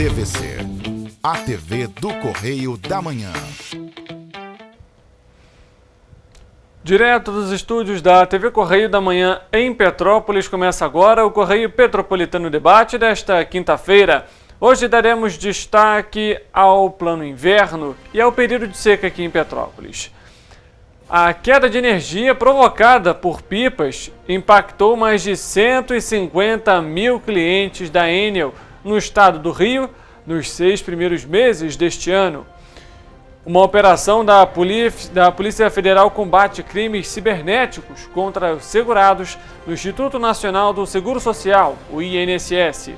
TVC, a TV do Correio da Manhã. Direto dos estúdios da TV Correio da Manhã em Petrópolis, começa agora o Correio Petropolitano Debate desta quinta-feira. Hoje daremos destaque ao Plano Inverno e ao período de seca aqui em Petrópolis. A queda de energia provocada por pipas impactou mais de 150 mil clientes da Enel no estado do Rio nos 6 primeiros meses deste ano. Uma operação da Polícia Federal combate crimes cibernéticos contra os segurados no Instituto Nacional do Seguro Social, o INSS.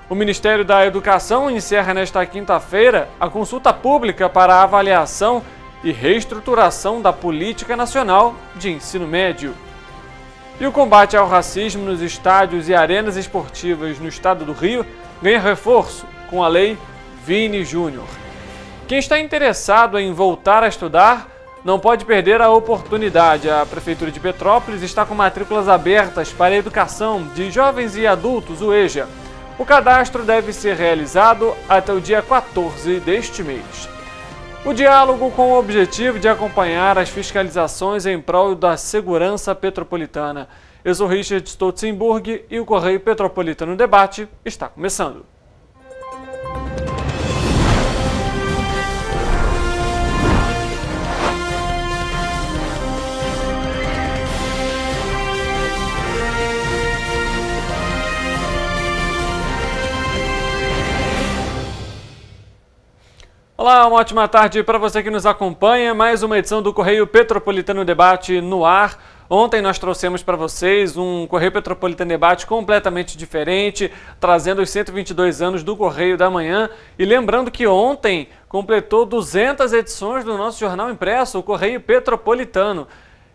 O Ministério da Educação encerra nesta quinta-feira a consulta pública para a avaliação e reestruturação da Política Nacional de Ensino Médio. E o combate ao racismo nos estádios e arenas esportivas no estado do Rio ganha reforço com a Lei Vini Júnior. Quem está interessado em voltar a estudar não pode perder a oportunidade. A Prefeitura de Petrópolis está com matrículas abertas para a educação de jovens e adultos, o EJA. O cadastro deve ser realizado até o dia 14 deste mês. O diálogo com o objetivo de acompanhar as fiscalizações em prol da segurança petropolitana. Eu sou Richard Stolzenburg e o Correio Petropolitano Debate está começando. Olá, uma ótima tarde para você que nos acompanha. Mais uma edição do Correio Petropolitano Debate no ar. Ontem nós trouxemos para vocês um Correio Petropolitano Debate completamente diferente, trazendo os 122 anos do Correio da Manhã. E lembrando que ontem completou 200 edições do nosso jornal impresso, o Correio Petropolitano.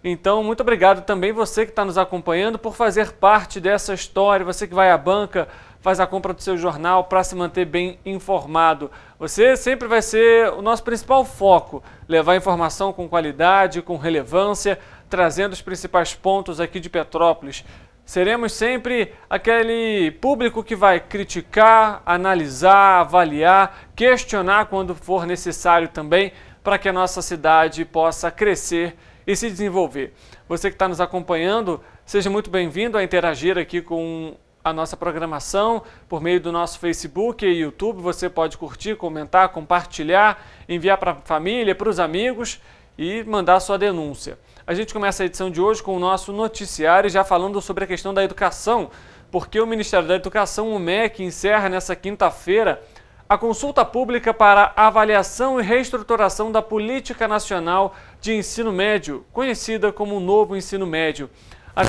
Então, muito obrigado também você que está nos acompanhando por fazer parte dessa história, você que vai à banca, faz a compra do seu jornal para se manter bem informado. Você sempre vai ser o nosso principal foco, levar informação com qualidade, com relevância, trazendo os principais pontos aqui de Petrópolis. Seremos sempre aquele público que vai criticar, analisar, avaliar, questionar quando for necessário também, para que a nossa cidade possa crescer e se desenvolver. Você que está nos acompanhando, seja muito bem-vindo a interagir aqui com a nossa programação por meio do nosso Facebook e YouTube. Você pode curtir, comentar, compartilhar, enviar para a família, para os amigos e mandar sua denúncia. A gente começa a edição de hoje com o nosso noticiário, já falando sobre a questão da educação, porque o Ministério da Educação, o MEC, encerra nessa quinta-feira a consulta pública para avaliação e reestruturação da Política Nacional de Ensino Médio, conhecida como Novo Ensino Médio.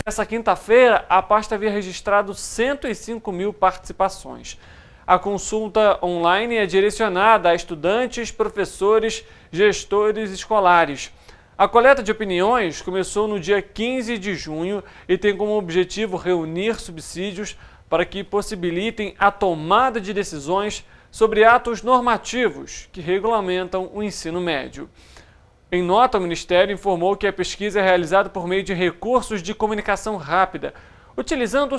Nessa quinta-feira, a pasta havia registrado 105 mil participações. A consulta online é direcionada a estudantes, professores, gestores escolares. A coleta de opiniões começou no dia 15 de junho e tem como objetivo reunir subsídios para que possibilitem a tomada de decisões sobre atos normativos que regulamentam o ensino médio. Em nota, o Ministério informou que a pesquisa é realizada por meio de recursos de comunicação rápida, utilizando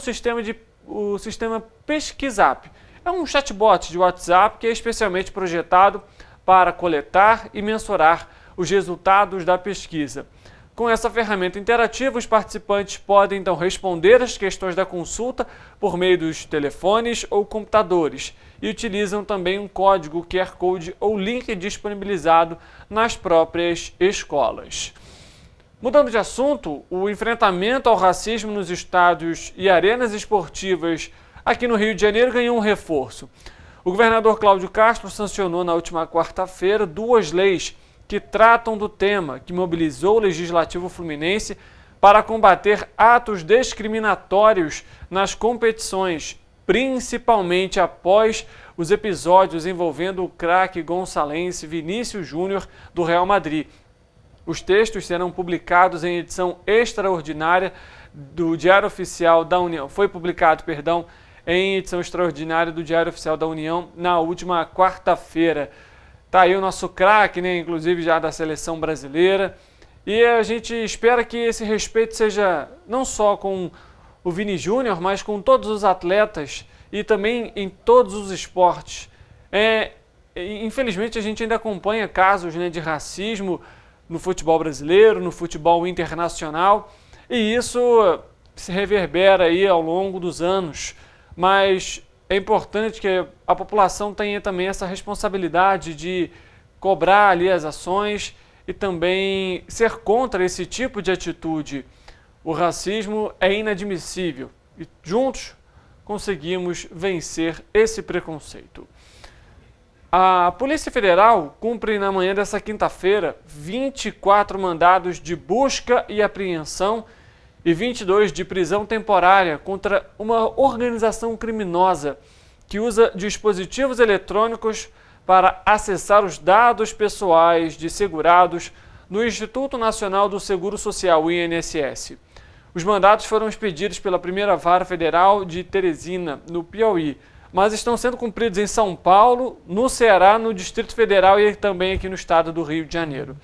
o sistema Pesquisap. É um chatbot de WhatsApp que é especialmente projetado para coletar e mensurar os resultados da pesquisa. Com essa ferramenta interativa, os participantes podem então responder as questões da consulta por meio dos telefones ou computadores e utilizam também um código QR Code ou link disponibilizado nas próprias escolas. Mudando de assunto, o enfrentamento ao racismo nos estádios e arenas esportivas aqui no Rio de Janeiro ganhou um reforço. O governador Cláudio Castro sancionou na última quarta-feira 2 leis que tratam do tema, que mobilizou o Legislativo Fluminense para combater atos discriminatórios nas competições, principalmente após os episódios envolvendo o craque gonçalense Vinícius Júnior do Real Madrid. Os textos serão publicados em edição extraordinária do Diário Oficial da União. Foi publicado, em edição extraordinária do Diário Oficial da União na última quarta-feira. Tá aí o nosso craque, né, inclusive já da seleção brasileira. E a gente espera que esse respeito seja não só com o Vini Júnior, mas com todos os atletas e também em todos os esportes. Infelizmente, a gente ainda acompanha casos, né, de racismo no futebol brasileiro, no futebol internacional, e isso se reverbera aí ao longo dos anos. Mas é importante que a população tenha também essa responsabilidade de cobrar ali as ações e também ser contra esse tipo de atitude. O racismo é inadmissível e juntos conseguimos vencer esse preconceito. A Polícia Federal cumpre na manhã dessa quinta-feira 24 mandados de busca e apreensão e 22 de prisão temporária contra uma organização criminosa que usa dispositivos eletrônicos para acessar os dados pessoais de segurados no Instituto Nacional do Seguro Social, o INSS. Os mandados foram expedidos pela Primeira Vara Federal de Teresina, no Piauí, mas estão sendo cumpridos em São Paulo, no Ceará, no Distrito Federal e também aqui no estado do Rio de Janeiro.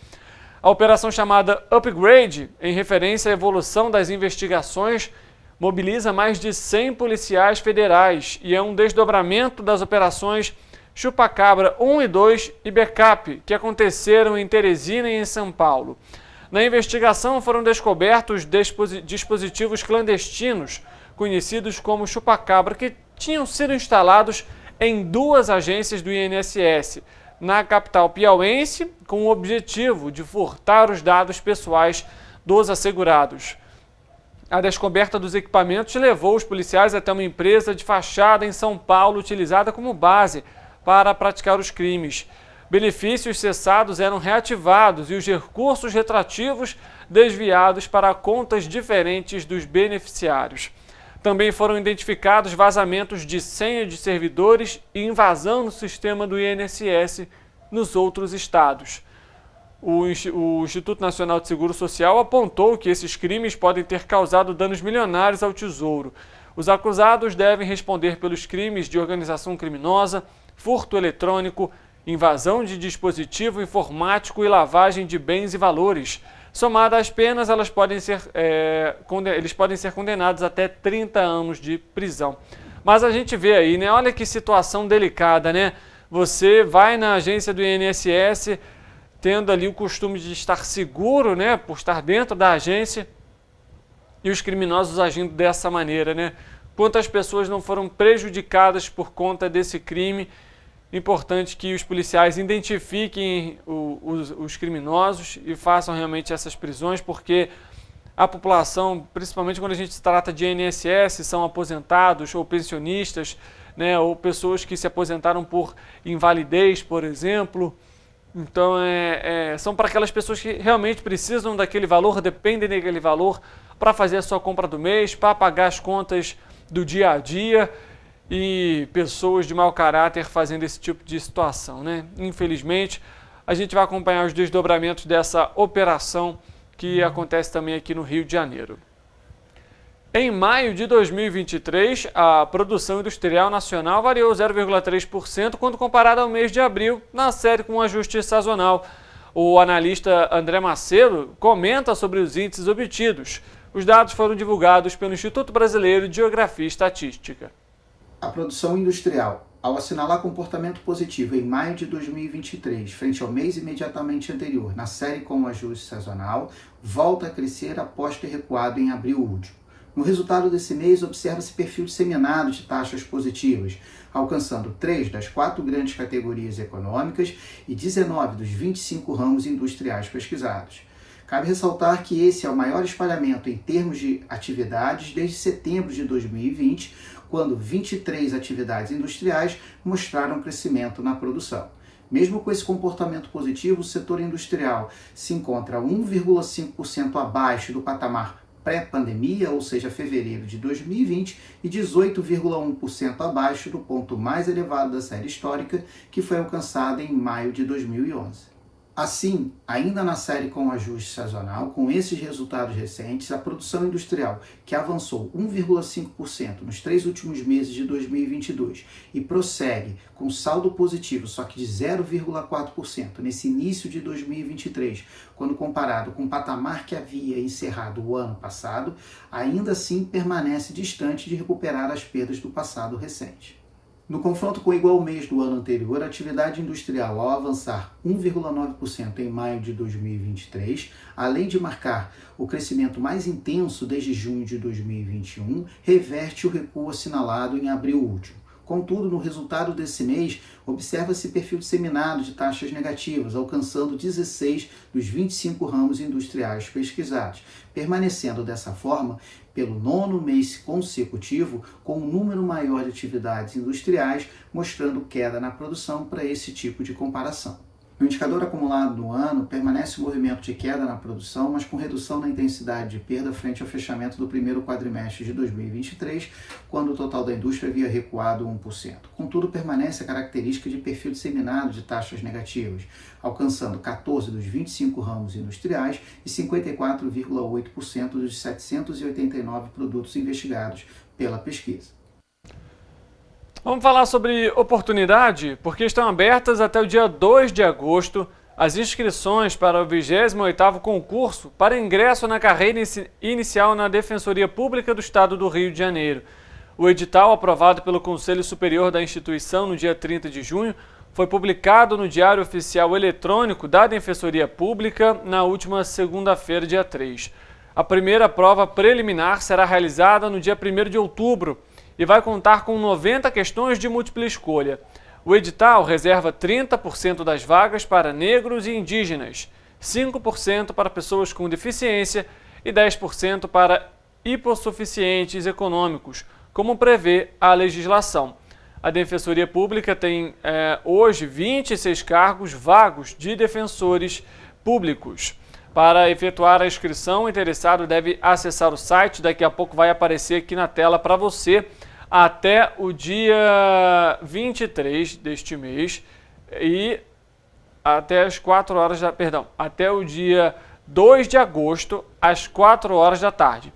A operação chamada Upgrade, em referência à evolução das investigações, mobiliza mais de 100 policiais federais e é um desdobramento das operações Chupacabra 1 e 2 e Backup, que aconteceram em Teresina e em São Paulo. Na investigação foram descobertos dispositivos clandestinos, conhecidos como Chupacabra, que tinham sido instalados em 2 agências do INSS, na capital piauiense, com o objetivo de furtar os dados pessoais dos assegurados. A descoberta dos equipamentos levou os policiais até uma empresa de fachada em São Paulo, utilizada como base para praticar os crimes. Benefícios cessados eram reativados e os recursos retrativos desviados para contas diferentes dos beneficiários. Também foram identificados vazamentos de senha de servidores e invasão no sistema do INSS nos outros estados. O Instituto Nacional de Seguro Social apontou que esses crimes podem ter causado danos milionários ao Tesouro. Os acusados devem responder pelos crimes de organização criminosa, furto eletrônico, invasão de dispositivo informático e lavagem de bens e valores. Somadas as penas, eles podem ser condenados até 30 anos de prisão. Mas a gente vê aí, né? Olha que situação delicada, né? Você vai na agência do INSS tendo ali o costume de estar seguro, né? Por estar dentro da agência e os criminosos agindo dessa maneira, né? Quantas pessoas não foram prejudicadas por conta desse crime? Importante que os policiais identifiquem os criminosos e façam realmente essas prisões, porque a população, principalmente quando a gente se trata de INSS, são aposentados ou pensionistas, né, ou pessoas que se aposentaram por invalidez, por exemplo. Então, são para aquelas pessoas que realmente precisam daquele valor, dependem daquele valor para fazer a sua compra do mês, para pagar as contas do dia a dia. E pessoas de mau caráter fazendo esse tipo de situação, né? Infelizmente, a gente vai acompanhar os desdobramentos dessa operação que acontece também aqui no Rio de Janeiro. Em maio de 2023, a produção industrial nacional variou 0,3% quando comparada ao mês de abril, na série com um ajuste sazonal. O analista André Macedo comenta sobre os índices obtidos. Os dados foram divulgados pelo Instituto Brasileiro de Geografia e Estatística. A produção industrial, ao assinalar comportamento positivo em maio de 2023, frente ao mês imediatamente anterior, na série com o ajuste sazonal, volta a crescer após ter recuado em abril último. No resultado desse mês, observa-se perfil disseminado de taxas positivas, alcançando 3 das 4 grandes categorias econômicas e 19 dos 25 ramos industriais pesquisados. Cabe ressaltar que esse é o maior espalhamento em termos de atividades desde setembro de 2020, quando 23 atividades industriais mostraram crescimento na produção. Mesmo com esse comportamento positivo, o setor industrial se encontra 1,5% abaixo do patamar pré-pandemia, ou seja, fevereiro de 2020, e 18,1% abaixo do ponto mais elevado da série histórica, que foi alcançado em maio de 2011. Assim, ainda na série com ajuste sazonal, com esses resultados recentes, a produção industrial, que avançou 1,5% nos 3 últimos meses de 2022 e prossegue com saldo positivo, só que de 0,4% nesse início de 2023, quando comparado com o patamar que havia encerrado o ano passado, ainda assim permanece distante de recuperar as perdas do passado recente. No confronto com o igual mês do ano anterior, a atividade industrial, ao avançar 1,9% em maio de 2023, além de marcar o crescimento mais intenso desde junho de 2021, reverte o recuo assinalado em abril último. Contudo, no resultado desse mês, observa-se perfil disseminado de taxas negativas, alcançando 16 dos 25 ramos industriais pesquisados, permanecendo dessa forma pelo 9º mês consecutivo com um número maior de atividades industriais, mostrando queda na produção para esse tipo de comparação. No indicador acumulado no ano, permanece o movimento de queda na produção, mas com redução na intensidade de perda frente ao fechamento do primeiro quadrimestre de 2023, quando o total da indústria havia recuado 1%. Contudo, permanece a característica de perfil disseminado de taxas negativas, alcançando 14 dos 25 ramos industriais e 54,8% dos 789 produtos investigados pela pesquisa. Vamos falar sobre oportunidade, porque estão abertas até o dia 2 de agosto as inscrições para o 28º concurso para ingresso na carreira inicial na Defensoria Pública do Estado do Rio de Janeiro. O edital, aprovado pelo Conselho Superior da instituição no dia 30 de junho, foi publicado no Diário Oficial Eletrônico da Defensoria Pública na última segunda-feira, dia 3. A primeira prova preliminar será realizada no dia 1º de outubro, e vai contar com 90 questões de múltipla escolha. O edital reserva 30% das vagas para negros e indígenas, 5% para pessoas com deficiência e 10% para hipossuficientes econômicos, como prevê a legislação. A Defensoria Pública tem hoje 26 cargos vagos de defensores públicos. Para efetuar a inscrição, o interessado deve acessar o site, daqui a pouco vai aparecer aqui na tela para você, até o dia 23 deste mês e até as 4 horas da, até o dia 2 de agosto, às 4 horas da tarde.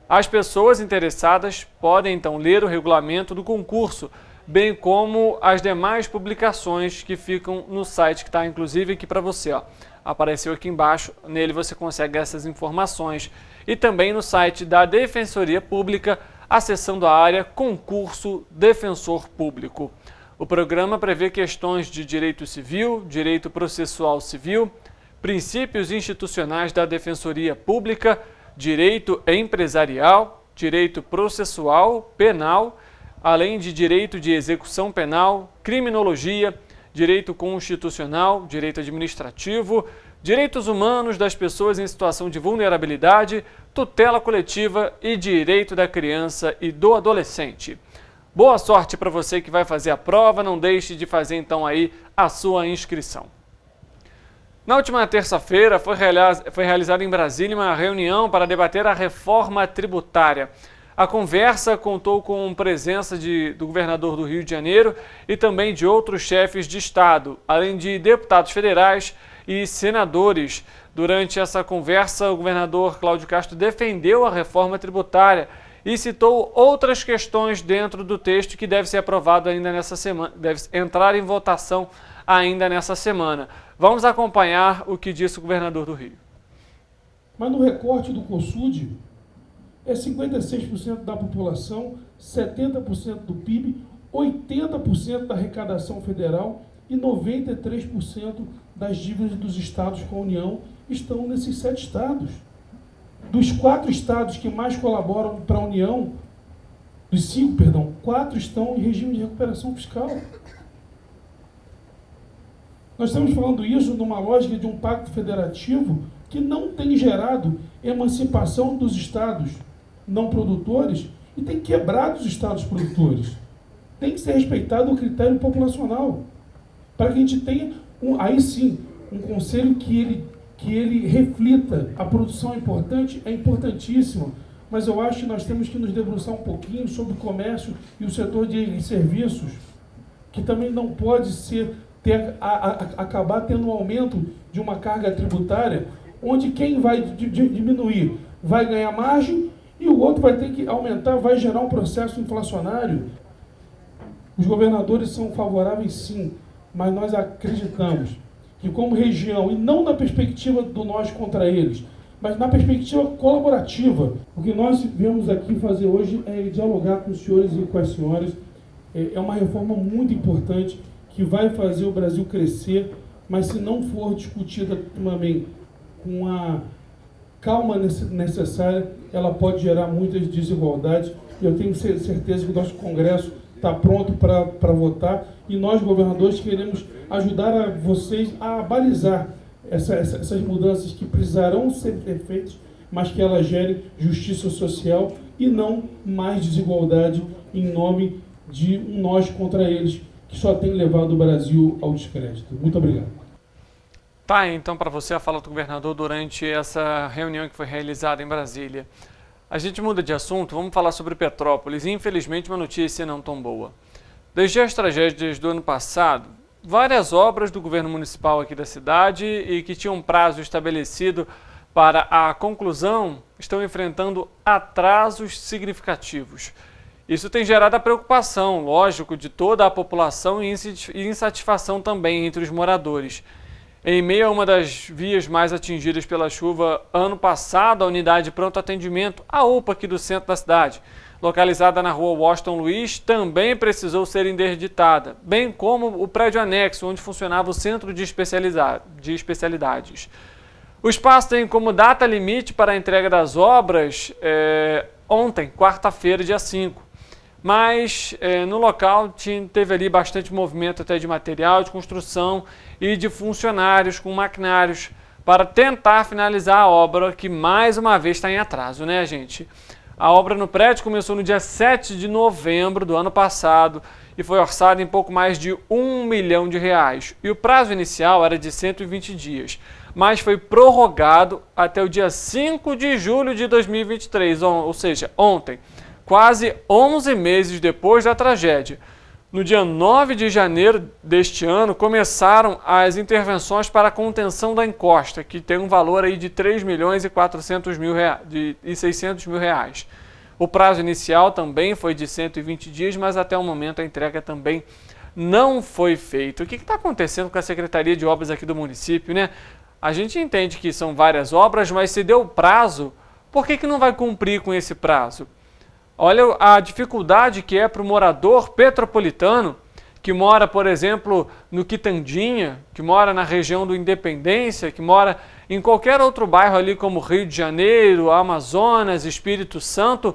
As pessoas interessadas podem então ler o regulamento do concurso, bem como as demais publicações que ficam no site, que está inclusive aqui para você, ó. Apareceu aqui embaixo, nele você consegue essas informações. E também no site da Defensoria Pública, acessando a área Concurso Defensor Público. O programa prevê questões de direito civil, direito processual civil, princípios institucionais da Defensoria Pública, direito empresarial, direito processual, penal, além de direito de execução penal, criminologia, direito constitucional, direito administrativo, direitos humanos das pessoas em situação de vulnerabilidade, tutela coletiva e direito da criança e do adolescente. Boa sorte para você que vai fazer a prova, não deixe de fazer então aí a sua inscrição. Na última terça-feira foi realizada em Brasília uma reunião para debater a reforma tributária. A conversa contou com presença do governador do Rio de Janeiro e também de outros chefes de Estado, além de deputados federais e senadores. Durante essa conversa, o governador Cláudio Castro defendeu a reforma tributária e citou outras questões dentro do texto que deve ser aprovado ainda nessa semana, deve entrar em votação ainda nessa semana. Vamos acompanhar o que disse o governador do Rio. Mas no recorte do CONSUD, é 56% da população, 70% do PIB, 80% da arrecadação federal e 93% das dívidas dos estados com a União estão nesses 7 estados. Dos 4 estados que mais colaboram para a União, dos 5, 4 estão em regime de recuperação fiscal. Nós estamos falando isso numa lógica de um pacto federativo que não tem gerado emancipação dos estados não produtores e tem quebrado os estados produtores. Tem que ser respeitado o critério populacional, para que a gente tenha, aí sim, um conselho que ele reflita. A produção é importante, é importantíssima, mas eu acho que nós temos que nos debruçar um pouquinho sobre o comércio e o setor de serviços, que também não pode acabar tendo um aumento de uma carga tributária, onde quem vai diminuir vai ganhar margem e o outro vai ter que aumentar, vai gerar um processo inflacionário. Os governadores são favoráveis sim, mas nós acreditamos que como região, e não na perspectiva do nós contra eles, mas na perspectiva colaborativa, o que nós viemos aqui fazer hoje é dialogar com os senhores e com as senhoras É uma reforma muito importante que vai fazer o Brasil crescer, mas se não for discutida também com a calma necessária, ela pode gerar muitas desigualdades. E eu tenho certeza que o nosso Congresso está pronto para votar, e nós, governadores, queremos ajudar a vocês a balizar essas mudanças que precisarão ser feitas, mas que elas gerem justiça social e não mais desigualdade em nome de um nós contra eles, que só tem levado o Brasil ao descrédito. Muito obrigado. Tá, então para você a fala do governador durante essa reunião que foi realizada em Brasília. A gente muda de assunto, vamos falar sobre Petrópolis. Infelizmente, uma notícia não tão boa. Desde as tragédias do ano passado, várias obras do governo municipal aqui da cidade e que tinham prazo estabelecido para a conclusão estão enfrentando atrasos significativos. Isso tem gerado a preocupação, lógico, de toda a população e insatisfação também entre os moradores. Em meio a uma das vias mais atingidas pela chuva ano passado, a unidade de pronto atendimento, a UPA aqui do centro da cidade, localizada na rua Washington Luiz, também precisou ser interditada, bem como o prédio anexo, onde funcionava o centro de especialidades. O espaço tem como data limite para a entrega das obras ontem, quarta-feira, dia 5. Mas no local teve ali bastante movimento até de material de construção e de funcionários com maquinários para tentar finalizar a obra, que mais uma vez está em atraso, né, gente? A obra no prédio começou no dia 7 de novembro do ano passado e foi orçada em pouco mais de R$1 milhão. E o prazo inicial era de 120 dias, mas foi prorrogado até o dia 5 de julho de 2023, ou seja, ontem, quase 11 meses depois da tragédia. No dia 9 de janeiro deste ano, começaram as intervenções para a contenção da encosta, que tem um valor aí de R$3.600.000. O prazo inicial também foi de 120 dias, mas até o momento a entrega também não foi feita. O que está acontecendo com a Secretaria de Obras aqui do município, né? A gente entende que são várias obras, mas se deu prazo, por que não vai cumprir com esse prazo? Olha a dificuldade que é para o morador petropolitano, que mora, por exemplo, no Quitandinha, que mora na região do Independência, que mora em qualquer outro bairro ali como Rio de Janeiro, Amazonas, Espírito Santo,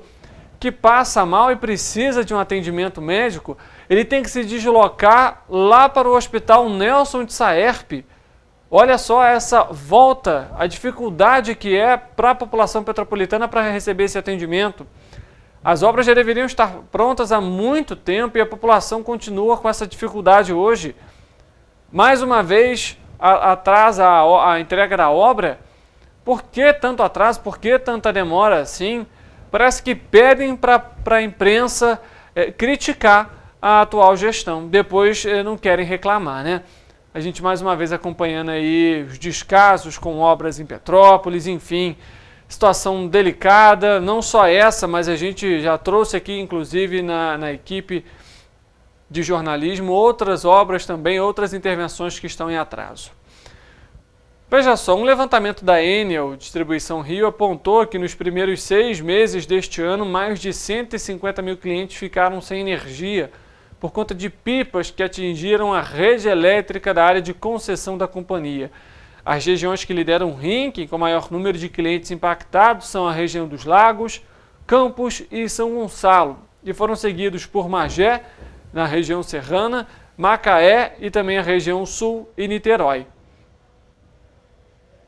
que passa mal e precisa de um atendimento médico, ele tem que se deslocar lá para o Hospital Nelson de Saerpe. Olha só essa volta, a dificuldade que é para a população petropolitana para receber esse atendimento. As obras já deveriam estar prontas há muito tempo e a população continua com essa dificuldade hoje. Mais uma vez, atrasa a entrega da obra. Por que tanto atraso? Por que tanta demora assim? Parece que pedem para a imprensa criticar a atual gestão. Depois não querem reclamar, né? A gente mais uma vez acompanhando aí os descasos com obras em Petrópolis, enfim... Situação delicada, não só essa, mas a gente já trouxe aqui, inclusive, na equipe de jornalismo, outras obras também, outras intervenções que estão em atraso. Veja só, um levantamento da Enel Distribuição Rio apontou que nos primeiros 6 meses deste ano, mais de 150 mil clientes ficaram sem energia por conta de pipas que atingiram a rede elétrica da área de concessão da companhia. As regiões que lideram o ranking com maior número de clientes impactados são a região dos Lagos, Campos e São Gonçalo, e foram seguidos por Magé, na região serrana, Macaé e também a região sul e Niterói.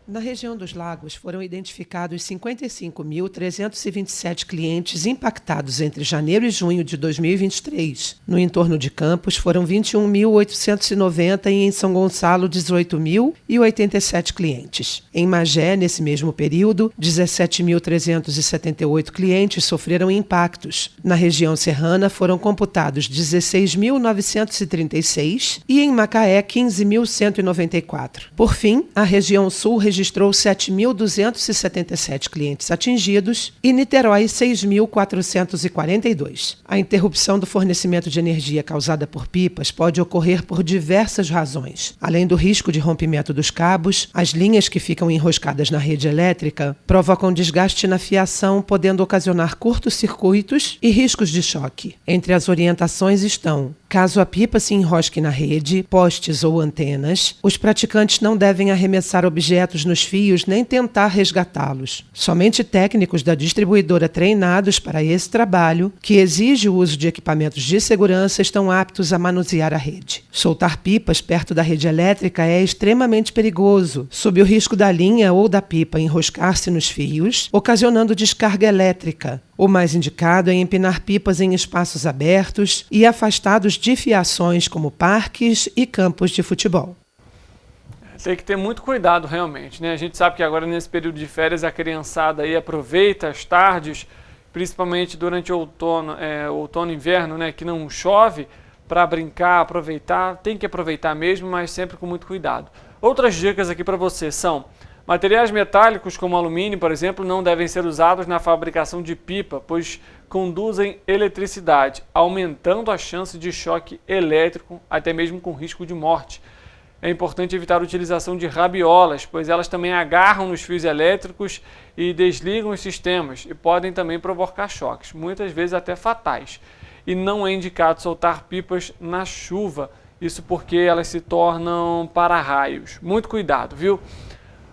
Na região dos Lagos, foram identificados 55.327 clientes impactados entre janeiro e junho de 2023. No entorno de Campos, foram 21.890 e em São Gonçalo, 18.087 clientes. Em Magé, nesse mesmo período, 17.378 clientes sofreram impactos. Na região serrana, foram computados 16.936 e em Macaé, 15.194. Por fim, a região sul registrou registrou 7.277 clientes atingidos e Niterói 6.442. A interrupção do fornecimento de energia causada por pipas pode ocorrer por diversas razões. Além do risco de rompimento dos cabos, as linhas que ficam enroscadas na rede elétrica provocam desgaste na fiação, podendo ocasionar curtos-circuitos e riscos de choque. Entre as orientações estão: caso a pipa se enrosque na rede, postes ou antenas, os praticantes não devem arremessar objetos nos fios nem tentar resgatá-los. Somente técnicos da distribuidora treinados para esse trabalho, que exige o uso de equipamentos de segurança, estão aptos a manusear a rede. Soltar pipas perto da rede elétrica é extremamente perigoso, sob o risco da linha ou da pipa enroscar-se nos fios, ocasionando descarga elétrica. O mais indicado é empinar pipas em espaços abertos e afastados de fiações como parques e campos de futebol. Tem que ter muito cuidado realmente, né? A gente sabe que agora nesse período de férias a criançada aí aproveita as tardes, principalmente durante o outono e inverno, né? Que não chove, para brincar, aproveitar. Tem que aproveitar mesmo, mas sempre com muito cuidado. Outras dicas aqui para você são: materiais metálicos como alumínio, por exemplo, não devem ser usados na fabricação de pipa, pois conduzem eletricidade, aumentando a chance de choque elétrico, até mesmo com risco de morte. É importante evitar a utilização de rabiolas, pois elas também agarram nos fios elétricos e desligam os sistemas e podem também provocar choques, muitas vezes até fatais. E não é indicado soltar pipas na chuva, isso porque elas se tornam para-raios. Muito cuidado, viu?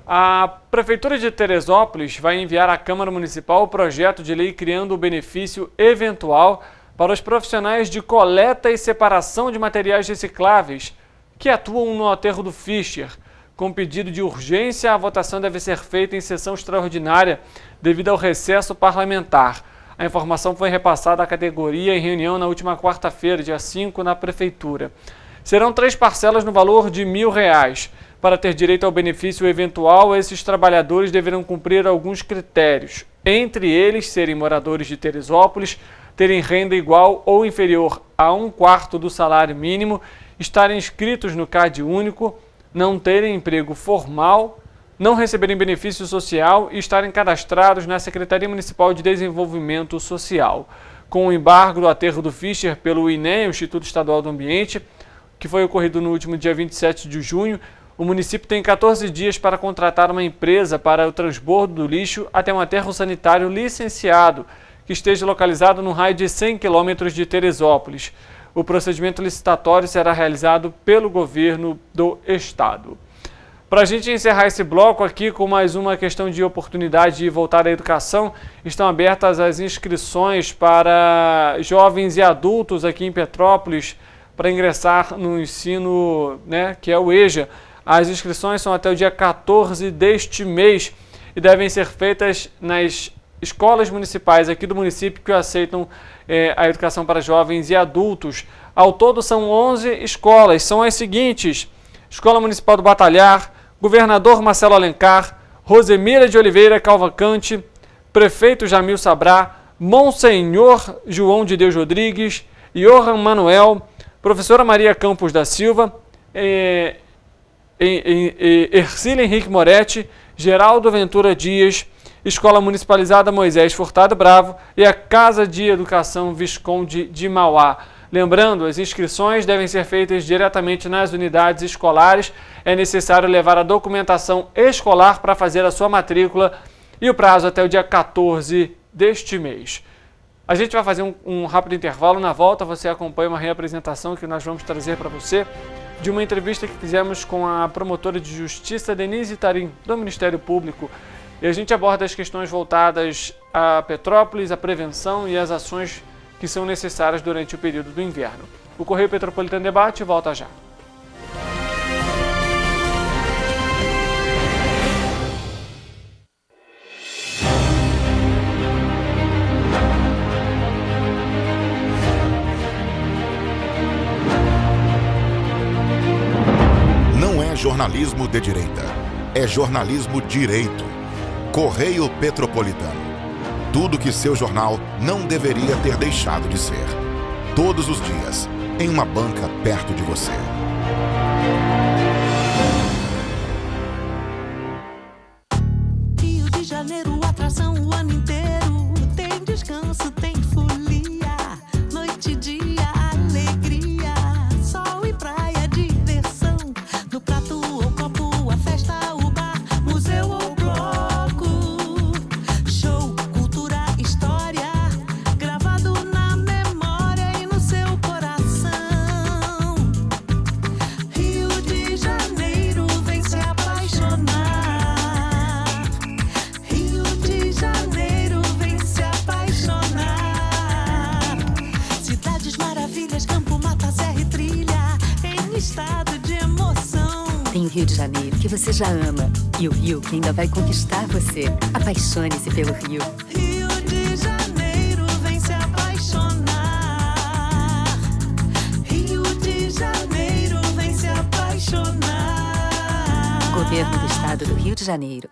A Prefeitura de Teresópolis vai enviar à Câmara Municipal o projeto de lei criando o benefício eventual para os profissionais de coleta e separação de materiais recicláveis que atuam no aterro do Fischer. Com pedido de urgência, a votação deve ser feita em sessão extraordinária devido ao recesso parlamentar. A informação foi repassada à categoria em reunião na última quarta-feira, dia 5, na Prefeitura. Serão 3 parcelas no valor de R$1.000. Para ter direito ao benefício eventual, esses trabalhadores deverão cumprir alguns critérios, entre eles serem moradores de Teresópolis, terem renda igual ou inferior a 1/4 do salário mínimo, estarem inscritos no CAD único, não terem emprego formal, não receberem benefício social e estarem cadastrados na Secretaria Municipal de Desenvolvimento Social. Com o embargo do aterro do Fischer pelo INEA, o Instituto Estadual do Ambiente, que foi ocorrido no último dia 27 de junho, o município tem 14 dias para contratar uma empresa para o transbordo do lixo até um aterro sanitário licenciado, que esteja localizado no raio de 100 km de Teresópolis. O procedimento licitatório será realizado pelo governo do estado. Para a gente encerrar esse bloco aqui com mais uma questão de oportunidade de voltar à educação, estão abertas as inscrições para jovens e adultos aqui em Petrópolis para ingressar no ensino, né, que é o EJA. As inscrições são até o dia 14 deste mês e devem ser feitas nas escolas municipais aqui do município que aceitam a educação para jovens e adultos. Ao todo são 11 escolas, são as seguintes: Escola Municipal do Batalhar, Governador Marcelo Alencar, Rosemira de Oliveira Calvacante, Prefeito Jamil Sabrá, Monsenhor João de Deus Rodrigues, Johan Manuel, Professora Maria Campos da Silva, Ercília Henrique Moretti, Geraldo Ventura Dias, Escola Municipalizada Moisés Furtado Bravo e a Casa de Educação Visconde de Mauá. Lembrando, as inscrições devem ser feitas diretamente nas unidades escolares. É necessário levar a documentação escolar para fazer a sua matrícula e o prazo até o dia 14 deste mês. A gente vai fazer um rápido intervalo. Na volta você acompanha uma reapresentação que nós vamos trazer para você de uma entrevista que fizemos com a promotora de justiça Denise Tarim, do Ministério Público. E a gente aborda as questões voltadas a Petrópolis, a prevenção e as ações que são necessárias durante o período do inverno. O Correio Petropolitano Debate volta já. Não é jornalismo de direita, é jornalismo direito. Correio Petropolitano. Tudo que seu jornal não deveria ter deixado de ser. Todos os dias, em uma banca perto de você. estado de emoção. Tem o Rio de Janeiro, que você já ama, e o Rio, que ainda vai conquistar você. Apaixone-se pelo Rio. Rio de Janeiro, vem se apaixonar. Rio de Janeiro, vem se apaixonar. Governo do Estado do Rio de Janeiro.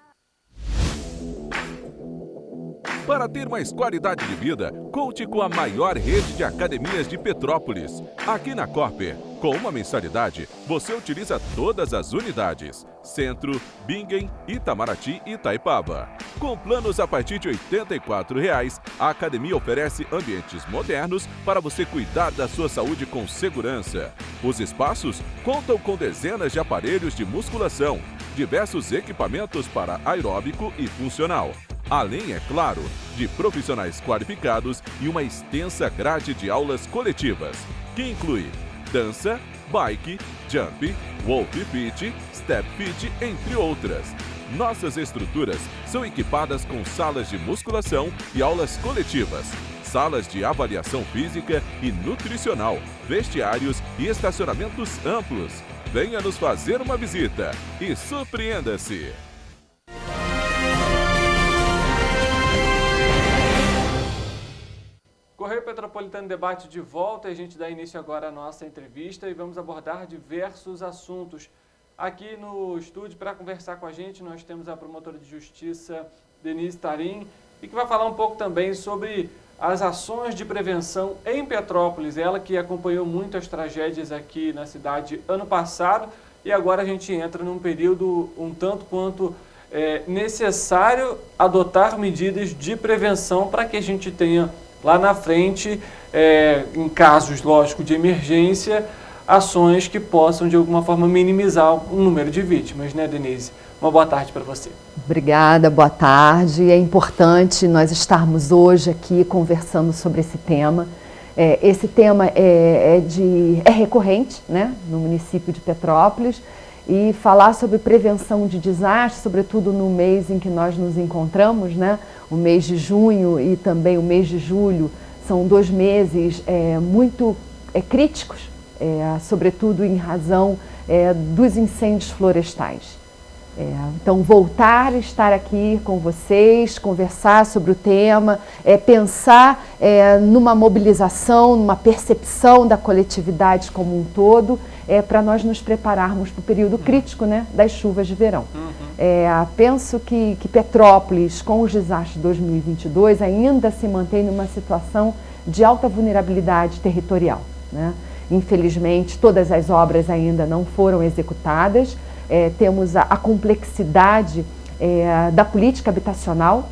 Para ter mais qualidade de vida, conte com a maior rede de academias de Petrópolis. Aqui na Corper, com uma mensalidade, você utiliza todas as unidades: Centro, Bingen, Itamaraty e Itaipava. Com planos a partir de R$ 84,00, a academia oferece ambientes modernos para você cuidar da sua saúde com segurança. Os espaços contam com dezenas de aparelhos de musculação, diversos equipamentos para aeróbico e funcional. Além, é claro, de profissionais qualificados e uma extensa grade de aulas coletivas, que inclui dança, bike, jump, wolf fit, step fit, entre outras. Nossas estruturas são equipadas com salas de musculação e aulas coletivas, salas de avaliação física e nutricional, vestiários e estacionamentos amplos. Venha nos fazer uma visita e surpreenda-se! Correio Petropolitano Debate de volta, a gente dá início agora à nossa entrevista e vamos abordar diversos assuntos. Aqui no estúdio, para conversar com a gente, nós temos a promotora de justiça, Denise Tarim, e que vai falar um pouco também sobre as ações de prevenção em Petrópolis. Ela que acompanhou muito as tragédias aqui na cidade ano passado, e agora a gente entra num período um tanto quanto necessário adotar medidas de prevenção para que a gente tenha lá na frente, em casos, lógico, de emergência, ações que possam, de alguma forma, minimizar o número de vítimas, né, Denise? Uma boa tarde para você. Obrigada, boa tarde. É importante nós estarmos hoje aqui conversando sobre esse tema. Esse tema é recorrente, né, no município de Petrópolis, e falar sobre prevenção de desastres, sobretudo no mês em que nós nos encontramos, né? O mês de junho e também o mês de julho, são 2 meses muito críticos, sobretudo em razão dos incêndios florestais. Então, voltar a estar aqui com vocês, conversar sobre o tema, pensar numa mobilização, numa percepção da coletividade como um todo, para nós nos prepararmos para o período crítico, né, das chuvas de verão. Penso que Petrópolis, com os desastres de 2022, ainda se mantém numa situação de alta vulnerabilidade territorial, né? Infelizmente, todas as obras ainda não foram executadas. Temos a complexidade da política habitacional,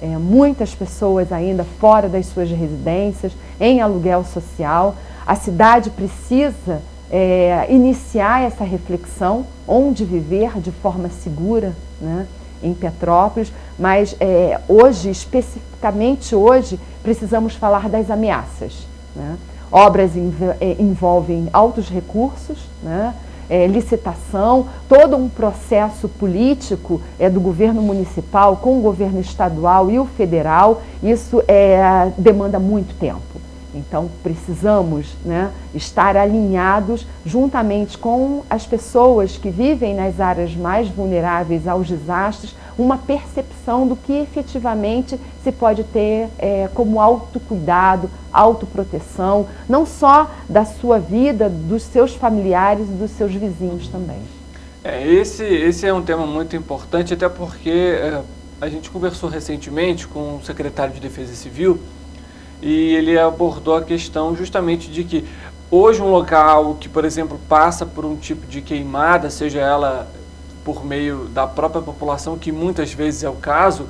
muitas pessoas ainda fora das suas residências, em aluguel social. A cidade precisa iniciar essa reflexão, onde viver de forma segura, né, em Petrópolis, mas hoje, especificamente hoje, precisamos falar das ameaças, né? Obras envolvem altos recursos, né? Licitação, todo um processo político do governo municipal com o governo estadual e o federal. Isso demanda muito tempo. Então, precisamos, né, estar alinhados juntamente com as pessoas que vivem nas áreas mais vulneráveis aos desastres, uma percepção do que efetivamente se pode ter como autocuidado, autoproteção, não só da sua vida, dos seus familiares e dos seus vizinhos também. Esse é um tema muito importante, até porque a gente conversou recentemente com o secretário de Defesa Civil, e ele abordou a questão justamente de que hoje um local que, por exemplo, passa por um tipo de queimada, seja ela por meio da própria população, que muitas vezes é o caso,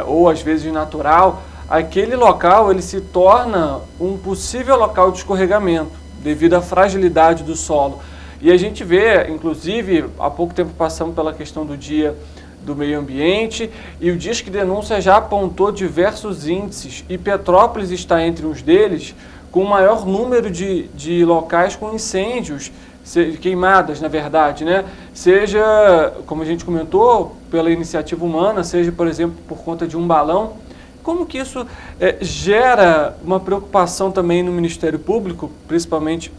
ou às vezes natural, aquele local ele se torna um possível local de escorregamento devido à fragilidade do solo. E a gente vê, inclusive, há pouco tempo passamos pela questão do Dia do Meio Ambiente, e o Disque Denúncia já apontou diversos índices, e Petrópolis está entre uns deles, com o maior número de locais com incêndios, queimadas, na verdade, né? Seja, como a gente comentou, pela iniciativa humana, seja, por exemplo, por conta de um balão. Como que isso gera uma preocupação também no Ministério Público, principalmente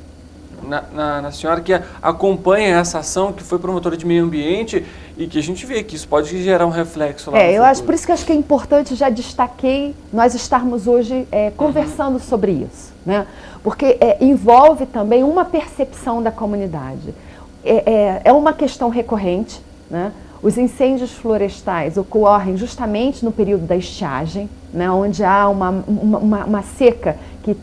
na senhora que acompanha essa ação, que foi promotora de meio ambiente e que a gente vê que isso pode gerar um reflexo lá no eu futuro. acho, por isso que acho que é importante, já destaquei, nós estarmos hoje conversando sobre isso, né? Porque envolve também uma percepção da comunidade. É uma questão recorrente, né? Os incêndios florestais ocorrem justamente no período da estiagem, né, onde há uma seca que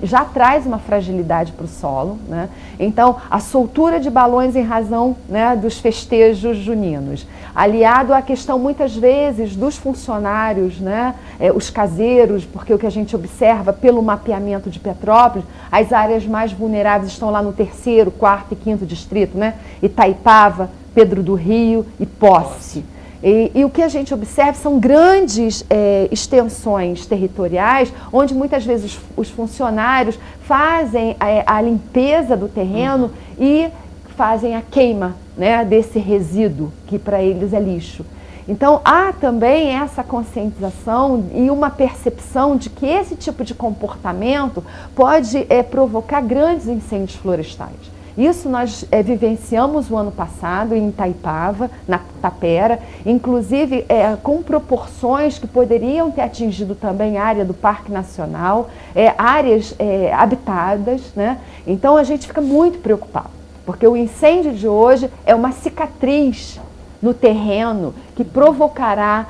já traz uma fragilidade para o solo, né? Então, a soltura de balões em razão, né, dos festejos juninos, aliado à questão, muitas vezes, dos funcionários, né, os caseiros, porque o que a gente observa pelo mapeamento de Petrópolis, as áreas mais vulneráveis estão lá no 3º, 4º e 5º distrito, né? Itaipava, Pedro do Rio e Posse. E o que a gente observa são grandes extensões territoriais, onde muitas vezes os funcionários fazem a limpeza do terreno e fazem a queima, né, desse resíduo, que para eles é lixo. Então, há também essa conscientização e uma percepção de que esse tipo de comportamento pode provocar grandes incêndios florestais. Isso nós vivenciamos o ano passado em Itaipava, na Tapera, inclusive com proporções que poderiam ter atingido também a área do Parque Nacional, áreas habitadas, né? Então a gente fica muito preocupado, porque o incêndio de hoje é uma cicatriz no terreno que provocará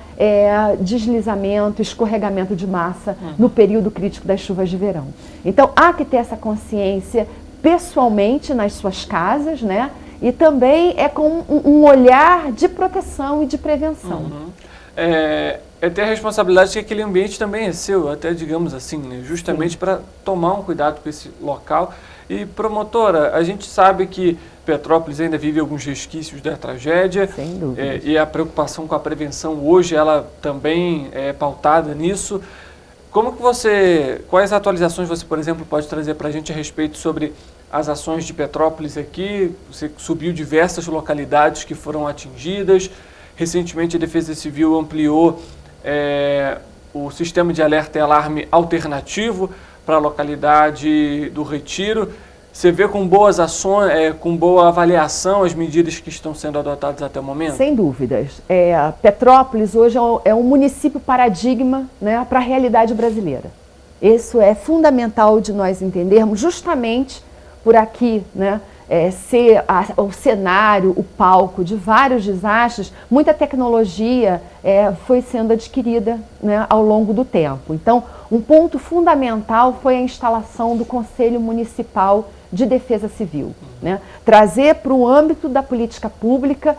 deslizamento, escorregamento de massa no período crítico das chuvas de verão. Então há que ter essa consciência pessoalmente nas suas casas, né? E também com um olhar de proteção e de prevenção. É ter a responsabilidade de que aquele ambiente também é seu, até digamos assim, né? Justamente para tomar um cuidado com esse local. E, promotora, a gente sabe que Petrópolis ainda vive alguns resquícios da tragédia. Sem dúvida. E a preocupação com a prevenção hoje, ela também é pautada nisso. Como que quais atualizações você, por exemplo, pode trazer para a gente a respeito sobre as ações de Petrópolis aqui? Você subiu diversas localidades que foram atingidas. Recentemente a Defesa Civil ampliou o sistema de alerta e alarme alternativo para a localidade do Retiro. Você vê com boas ações, com boa avaliação as medidas que estão sendo adotadas até o momento? Sem dúvidas. Petrópolis hoje é um município paradigma, né, para a realidade brasileira. Isso é fundamental de nós entendermos, justamente por aqui, né, ser o cenário, o palco de vários desastres. Muita tecnologia foi sendo adquirida, né, ao longo do tempo. Então, um ponto fundamental foi a instalação do Conselho Municipal de Defesa Civil, né? Trazer para o âmbito da política pública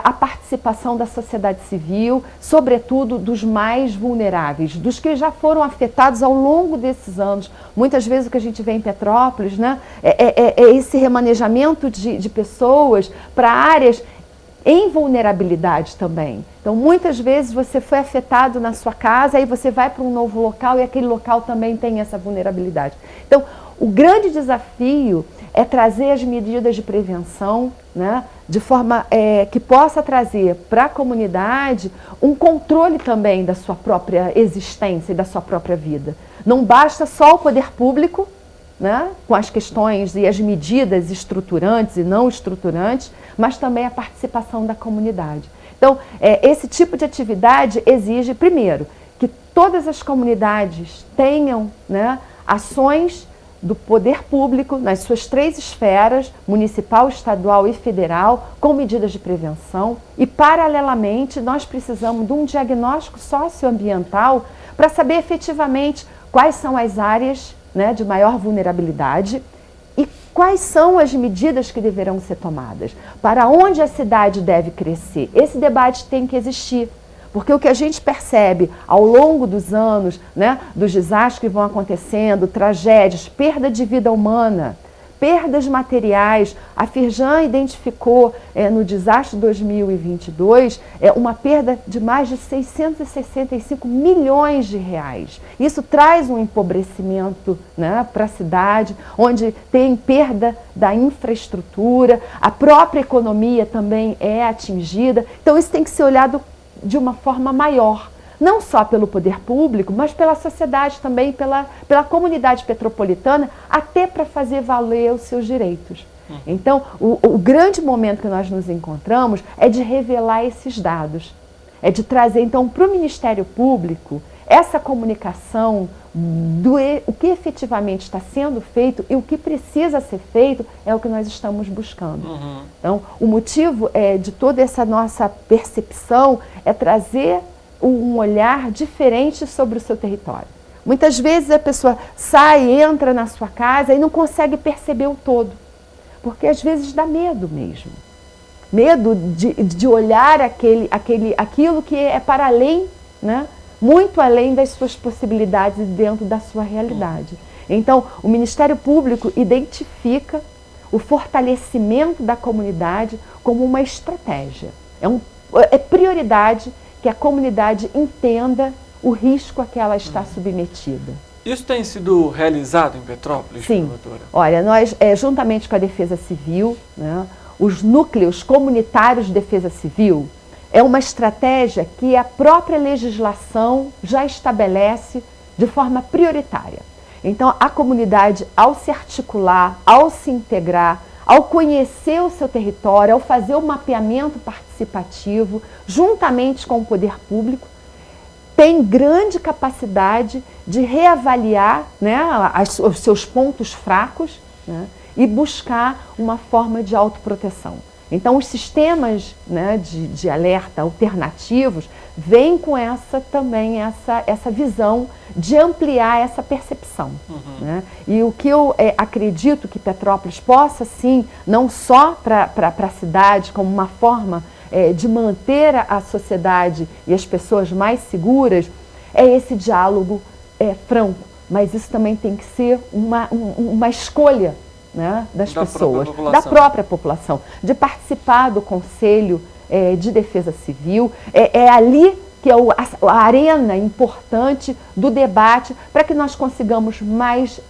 a participação da sociedade civil, sobretudo dos mais vulneráveis, dos que já foram afetados ao longo desses anos. Muitas vezes o que a gente vê em Petrópolis, né, é esse remanejamento de pessoas para áreas em vulnerabilidade também. Então, muitas vezes você foi afetado na sua casa, aí você vai para um novo local e aquele local também tem essa vulnerabilidade. Então, o grande desafio é trazer as medidas de prevenção, né, de forma que possa trazer para a comunidade um controle também da sua própria existência e da sua própria vida. Não basta só o poder público, né, com as questões e as medidas estruturantes e não estruturantes, mas também a participação da comunidade. Então, esse tipo de atividade exige, primeiro, que todas as comunidades tenham, né, ações do poder público nas suas 3 esferas, municipal, estadual e federal, com medidas de prevenção. E, paralelamente, nós precisamos de um diagnóstico socioambiental para saber efetivamente quais são as áreas, né, de maior vulnerabilidade e quais são as medidas que deverão ser tomadas, para onde a cidade deve crescer. Esse debate tem que existir, porque o que a gente percebe ao longo dos anos, né, dos desastres que vão acontecendo, tragédias, perda de vida humana, perdas materiais. A Firjan identificou no desastre de 2022 uma perda de mais de 665 milhões de reais. Isso traz um empobrecimento, né, para a cidade, onde tem perda da infraestrutura, a própria economia também é atingida. Então isso tem que ser olhado de uma forma maior, não só pelo poder público, mas pela sociedade também, pela comunidade petropolitana, até para fazer valer os seus direitos. Então, o grande momento que nós nos encontramos é de revelar esses dados, é de trazer, então, para o Ministério Público essa comunicação o que efetivamente está sendo feito e o que precisa ser feito é o que nós estamos buscando. Então, o motivo de toda essa nossa percepção é trazer um olhar diferente sobre o seu território. Muitas vezes a pessoa sai, entra na sua casa e não consegue perceber o todo, porque às vezes dá medo mesmo. Medo de olhar aquilo que é para além, né? Muito além das suas possibilidades e dentro da sua realidade. Então, o Ministério Público identifica o fortalecimento da comunidade como uma estratégia. É prioridade que a comunidade entenda o risco a que ela está submetida. Isso tem sido realizado em Petrópolis, Sim. promotora? Olha, nós, juntamente com a Defesa Civil, né, os núcleos comunitários de defesa civil, é uma estratégia que a própria legislação já estabelece de forma prioritária. Então, a comunidade, ao se articular, ao se integrar, ao conhecer o seu território, ao fazer o mapeamento participativo, juntamente com o poder público, tem grande capacidade de reavaliar, né, os seus pontos fracos, né, e buscar uma forma de autoproteção. Então, os sistemas, né, de alerta alternativos vêm com essa visão de ampliar essa percepção. Né? E o que eu acredito que Petrópolis possa, sim, não só para a cidade, como uma forma de manter a sociedade e as pessoas mais seguras, é esse diálogo franco. Mas isso também tem que ser uma escolha, né, das pessoas, da própria população, de participar do Conselho de Defesa Civil. É ali que é a arena importante do debate para que nós consigamos mais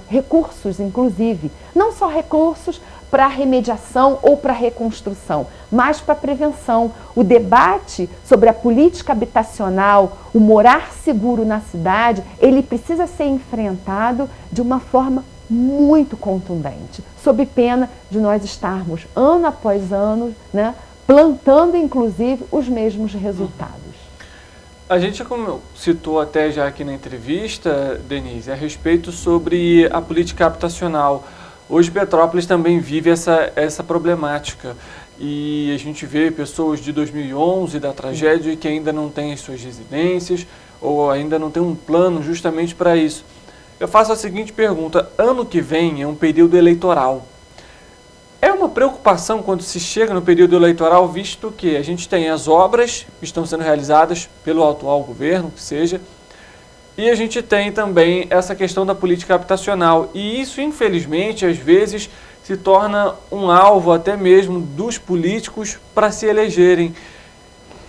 recursos, inclusive. Não só recursos para remediação ou para reconstrução, mas para prevenção. O debate sobre a política habitacional, o morar seguro na cidade, ele precisa ser enfrentado de uma forma muito contundente, sob pena de nós estarmos, ano após ano, né, plantando, inclusive, os mesmos resultados. A gente, como citou até já aqui na entrevista, Denise, a respeito sobre a política habitacional. Hoje Petrópolis também vive essa problemática e a gente vê pessoas de 2011, da tragédia, que ainda não têm as suas residências ou ainda não tem um plano justamente para isso. Eu faço a seguinte pergunta: ano que vem é um período eleitoral. É uma preocupação quando se chega no período eleitoral, visto que a gente tem as obras que estão sendo realizadas pelo atual governo, que seja, e a gente tem também essa questão da política habitacional. E isso, infelizmente, às vezes se torna um alvo até mesmo dos políticos para se elegerem.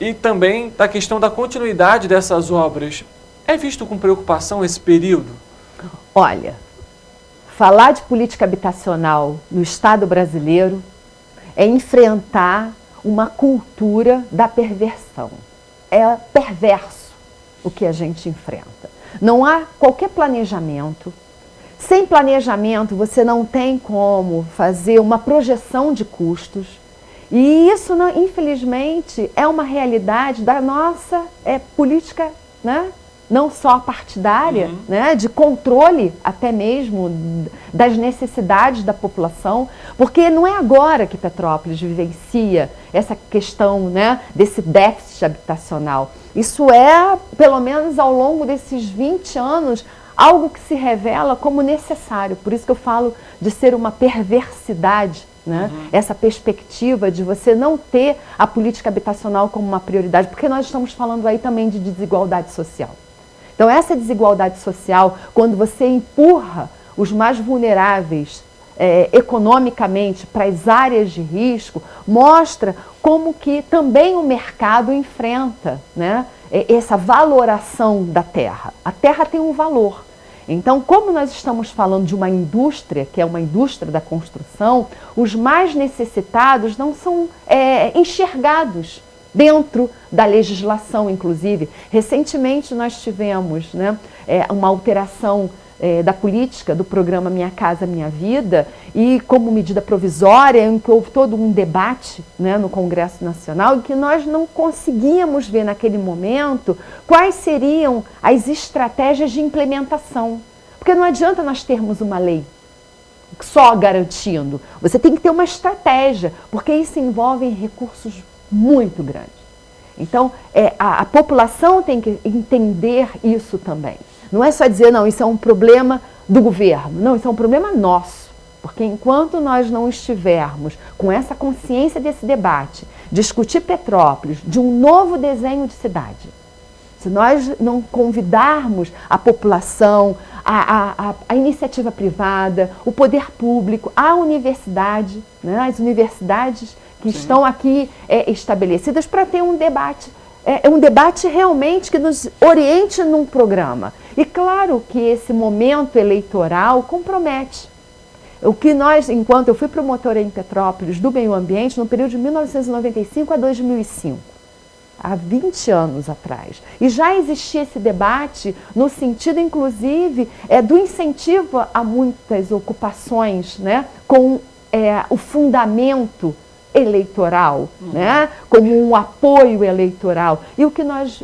E também da questão da continuidade dessas obras. É visto com preocupação esse período? Olha, falar de política habitacional no Estado brasileiro é enfrentar uma cultura da perversão. É perverso o que a gente enfrenta. Não há qualquer planejamento. Sem planejamento, você não tem como fazer uma projeção de custos. E isso, infelizmente, é uma realidade da nossa política, né? Não só partidária, né, de controle até mesmo das necessidades da população, porque não é agora que Petrópolis vivencia essa questão, né, desse déficit habitacional. Isso é, pelo menos ao longo desses 20 anos, algo que se revela como necessário. Por isso que eu falo de ser uma perversidade, né? Essa perspectiva de você não ter a política habitacional como uma prioridade, porque nós estamos falando aí também de desigualdade social. Então, essa desigualdade social, quando você empurra os mais vulneráveis economicamente para as áreas de risco, mostra como que também o mercado enfrenta, né, essa valoração da terra. A terra tem um valor. Então, como nós estamos falando de uma indústria, que é uma indústria da construção, os mais necessitados não são enxergados dentro da legislação, inclusive. Recentemente nós tivemos, né, uma alteração da política do programa Minha Casa Minha Vida, e como medida provisória, em que houve todo um debate, né, no Congresso Nacional, em que nós não conseguíamos ver naquele momento quais seriam as estratégias de implementação. Porque não adianta nós termos uma lei só garantindo, você tem que ter uma estratégia, porque isso envolve recursos muito grandes. Então, a população tem que entender isso também. Não é só dizer, não, isso é um problema do governo. Não, isso é um problema nosso. Porque enquanto nós não estivermos com essa consciência desse debate, discutir Petrópolis, de um novo desenho de cidade, se nós não convidarmos a população, a iniciativa privada, o poder público, a universidade, né, as universidades que estão aqui estabelecidas para ter um debate, um debate realmente que nos oriente num programa. E claro que esse momento eleitoral compromete. O que nós, enquanto eu fui promotora em Petrópolis do meio ambiente, no período de 1995 a 2005, há 20 anos atrás, e já existia esse debate no sentido, inclusive, do incentivo a muitas ocupações, né, com o fundamento eleitoral, né, como um apoio eleitoral. E o que nós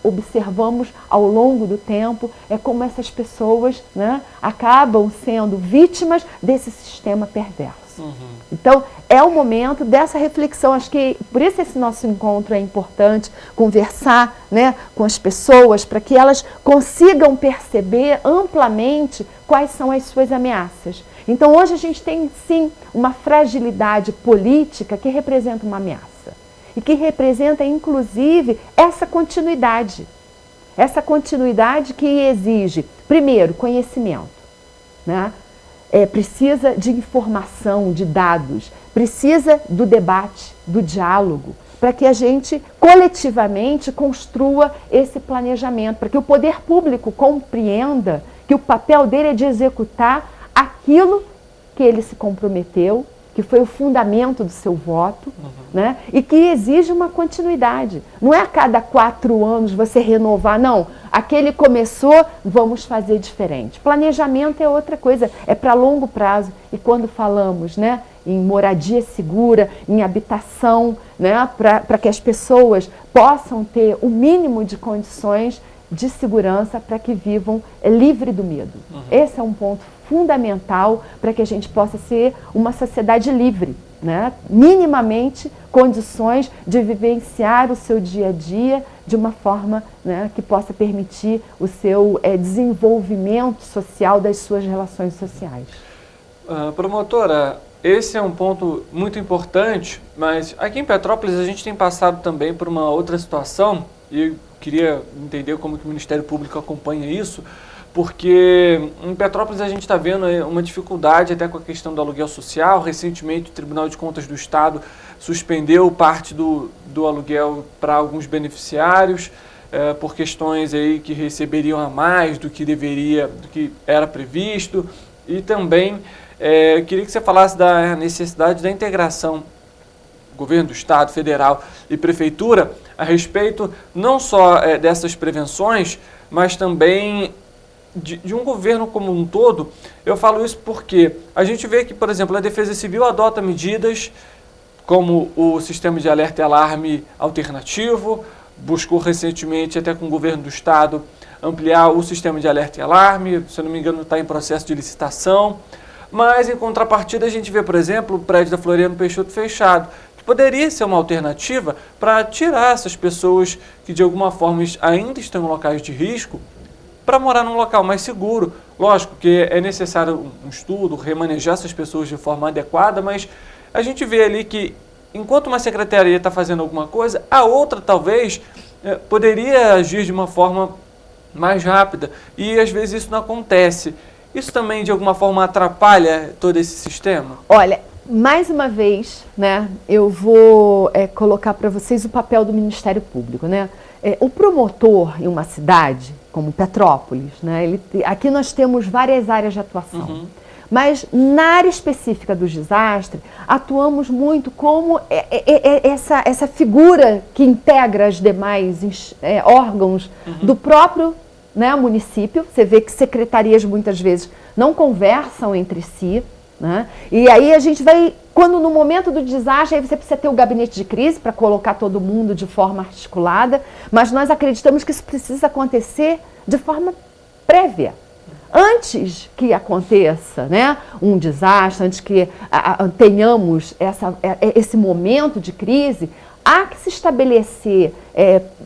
observamos ao longo do tempo é como essas pessoas, né, acabam sendo vítimas desse sistema perverso. Então, é o momento dessa reflexão. Acho que por isso esse nosso encontro é importante, conversar, né, com as pessoas, para que elas consigam perceber amplamente quais são as suas ameaças. Então, hoje a gente tem, sim, uma fragilidade política que representa uma ameaça. E que representa, inclusive, essa continuidade. Essa continuidade que exige, primeiro, conhecimento, né? Precisa de informação, de dados, precisa do debate, do diálogo, para que a gente coletivamente construa esse planejamento, para que o poder público compreenda que o papel dele é de executar aquilo que ele se comprometeu, que foi o fundamento do seu voto, né? E que exige uma continuidade. Não é a cada 4 anos você renovar, não. Aquele começou, vamos fazer diferente. Planejamento é outra coisa, é para longo prazo. E quando falamos, né, em moradia segura, em habitação, né, para que as pessoas possam ter o mínimo de condições de segurança para que vivam livre do medo. Esse é um ponto fundamental para que a gente possa ser uma sociedade livre, né? Minimamente condições de vivenciar o seu dia a dia de uma forma, né, que possa permitir o seu desenvolvimento social das suas relações sociais. Promotora, esse é um ponto muito importante, mas aqui em Petrópolis a gente tem passado também por uma outra situação e eu queria entender como que o Ministério Público acompanha isso, porque em Petrópolis a gente está vendo uma dificuldade até com a questão do aluguel social. Recentemente o Tribunal de Contas do Estado suspendeu parte do aluguel para alguns beneficiários por questões aí que receberiam a mais do que era previsto. E também queria que você falasse da necessidade da integração governo do Estado, federal e prefeitura a respeito não só dessas prevenções, mas também de um governo como um todo. Eu falo isso porque a gente vê que, por exemplo, a Defesa Civil adota medidas como o sistema de alerta e alarme alternativo, buscou recentemente, até com o governo do Estado, ampliar o sistema de alerta e alarme, se eu não me engano está em processo de licitação, mas em contrapartida a gente vê, por exemplo, o prédio da Floriano Peixoto fechado, que poderia ser uma alternativa para tirar essas pessoas que de alguma forma ainda estão em locais de risco, para morar num local mais seguro. Lógico que é necessário um estudo, remanejar essas pessoas de forma adequada, mas a gente vê ali que, enquanto uma secretaria está fazendo alguma coisa, a outra talvez poderia agir de uma forma mais rápida, e às vezes isso não acontece. Isso também, de alguma forma, atrapalha todo esse sistema? Olha, mais uma vez, né, eu vou colocar para vocês o papel do Ministério Público, né? O promotor em uma cidade como Petrópolis, né, aqui nós temos várias áreas de atuação, Mas na área específica do desastre, atuamos muito como essa figura que integra os demais órgãos do próprio, né, município. Você vê que secretarias muitas vezes não conversam entre si, né? E aí a gente vai, quando no momento do desastre, aí você precisa ter o gabinete de crise para colocar todo mundo de forma articulada, mas nós acreditamos que isso precisa acontecer de forma prévia. Antes que aconteça, né, um desastre, antes que tenhamos esse momento de crise, há que se estabelecer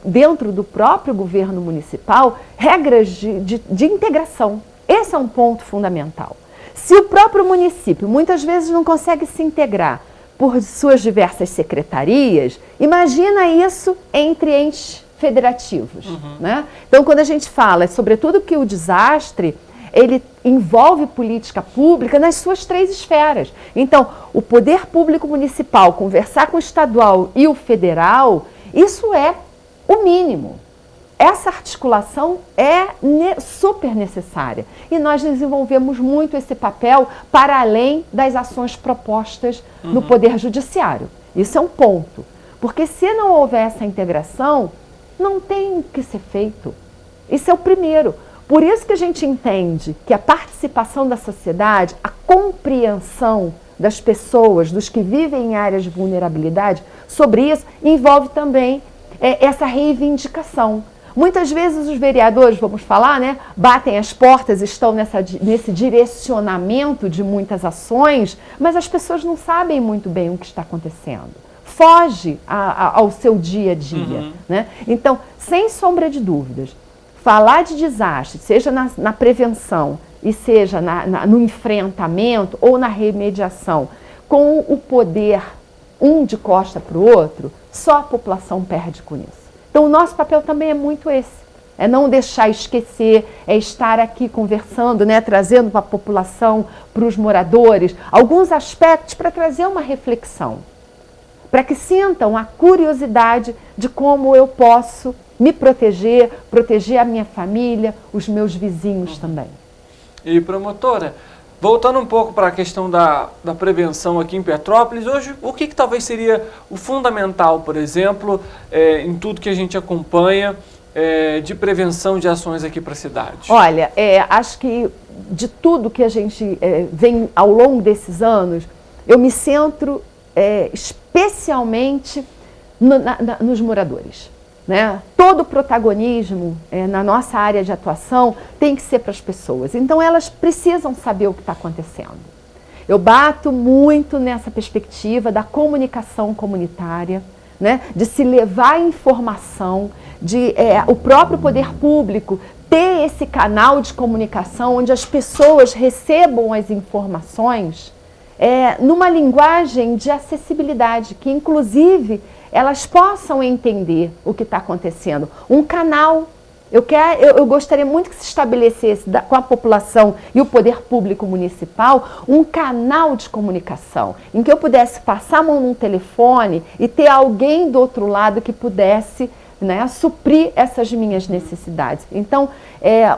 dentro do próprio governo municipal regras de integração. Esse é um ponto fundamental. Se o próprio município muitas vezes não consegue se integrar por suas diversas secretarias, imagina isso entre entes federativos, né? Então, quando a gente fala, sobretudo que o desastre, ele envolve política pública nas suas 3 esferas. Então, o poder público municipal conversar com o estadual e o federal, isso é o mínimo. Essa articulação é super necessária. E nós desenvolvemos muito esse papel para além das ações propostas no Poder Judiciário. Isso é um ponto. Porque se não houver essa integração, não tem o que ser feito. Isso é o primeiro. Por isso que a gente entende que a participação da sociedade, a compreensão das pessoas, dos que vivem em áreas de vulnerabilidade, sobre isso, envolve também essa reivindicação. Muitas vezes os vereadores, vamos falar, né, batem as portas, estão nesse direcionamento de muitas ações, mas as pessoas não sabem muito bem o que está acontecendo. Foge ao seu dia a dia, né? Então, sem sombra de dúvidas, falar de desastre, seja na prevenção e seja no enfrentamento ou na remediação, com o poder um de costa para o outro, só a população perde com isso. Então, o nosso papel também é muito esse. É não deixar esquecer, é estar aqui conversando, né, trazendo para a população, para os moradores, alguns aspectos para trazer uma reflexão, para que sintam a curiosidade de como eu posso me proteger a minha família, os meus vizinhos também. E, promotora, voltando um pouco para a questão da prevenção aqui em Petrópolis, hoje o que talvez seria o fundamental, por exemplo, em tudo que a gente acompanha de prevenção de ações aqui para a cidade? Olha, acho que de tudo que a gente vem ao longo desses anos, eu me centro especialmente nos moradores. Né? Todo o protagonismo na nossa área de atuação tem que ser para as pessoas. Então, elas precisam saber o que está acontecendo. Eu bato muito nessa perspectiva da comunicação comunitária, né? De se levar informação, de o próprio poder público ter esse canal de comunicação onde as pessoas recebam as informações numa linguagem de acessibilidade, que inclusive elas possam entender o que está acontecendo. Um canal, eu gostaria muito que se estabelecesse com a população e o poder público municipal um canal de comunicação, em que eu pudesse passar a mão num telefone e ter alguém do outro lado que pudesse, né, suprir essas minhas necessidades. Então,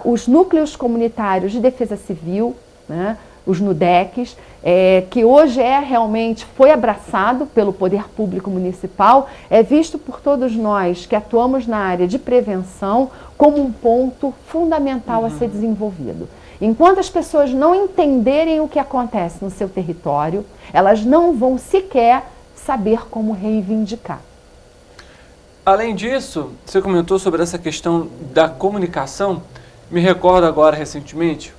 os núcleos comunitários de defesa civil, né, os NUDECs, que hoje realmente foi abraçado pelo poder público municipal, é visto por todos nós que atuamos na área de prevenção como um ponto fundamental a ser desenvolvido. Enquanto as pessoas não entenderem o que acontece no seu território, elas não vão sequer saber como reivindicar. Além disso, você comentou sobre essa questão da comunicação. Me recordo agora recentemente,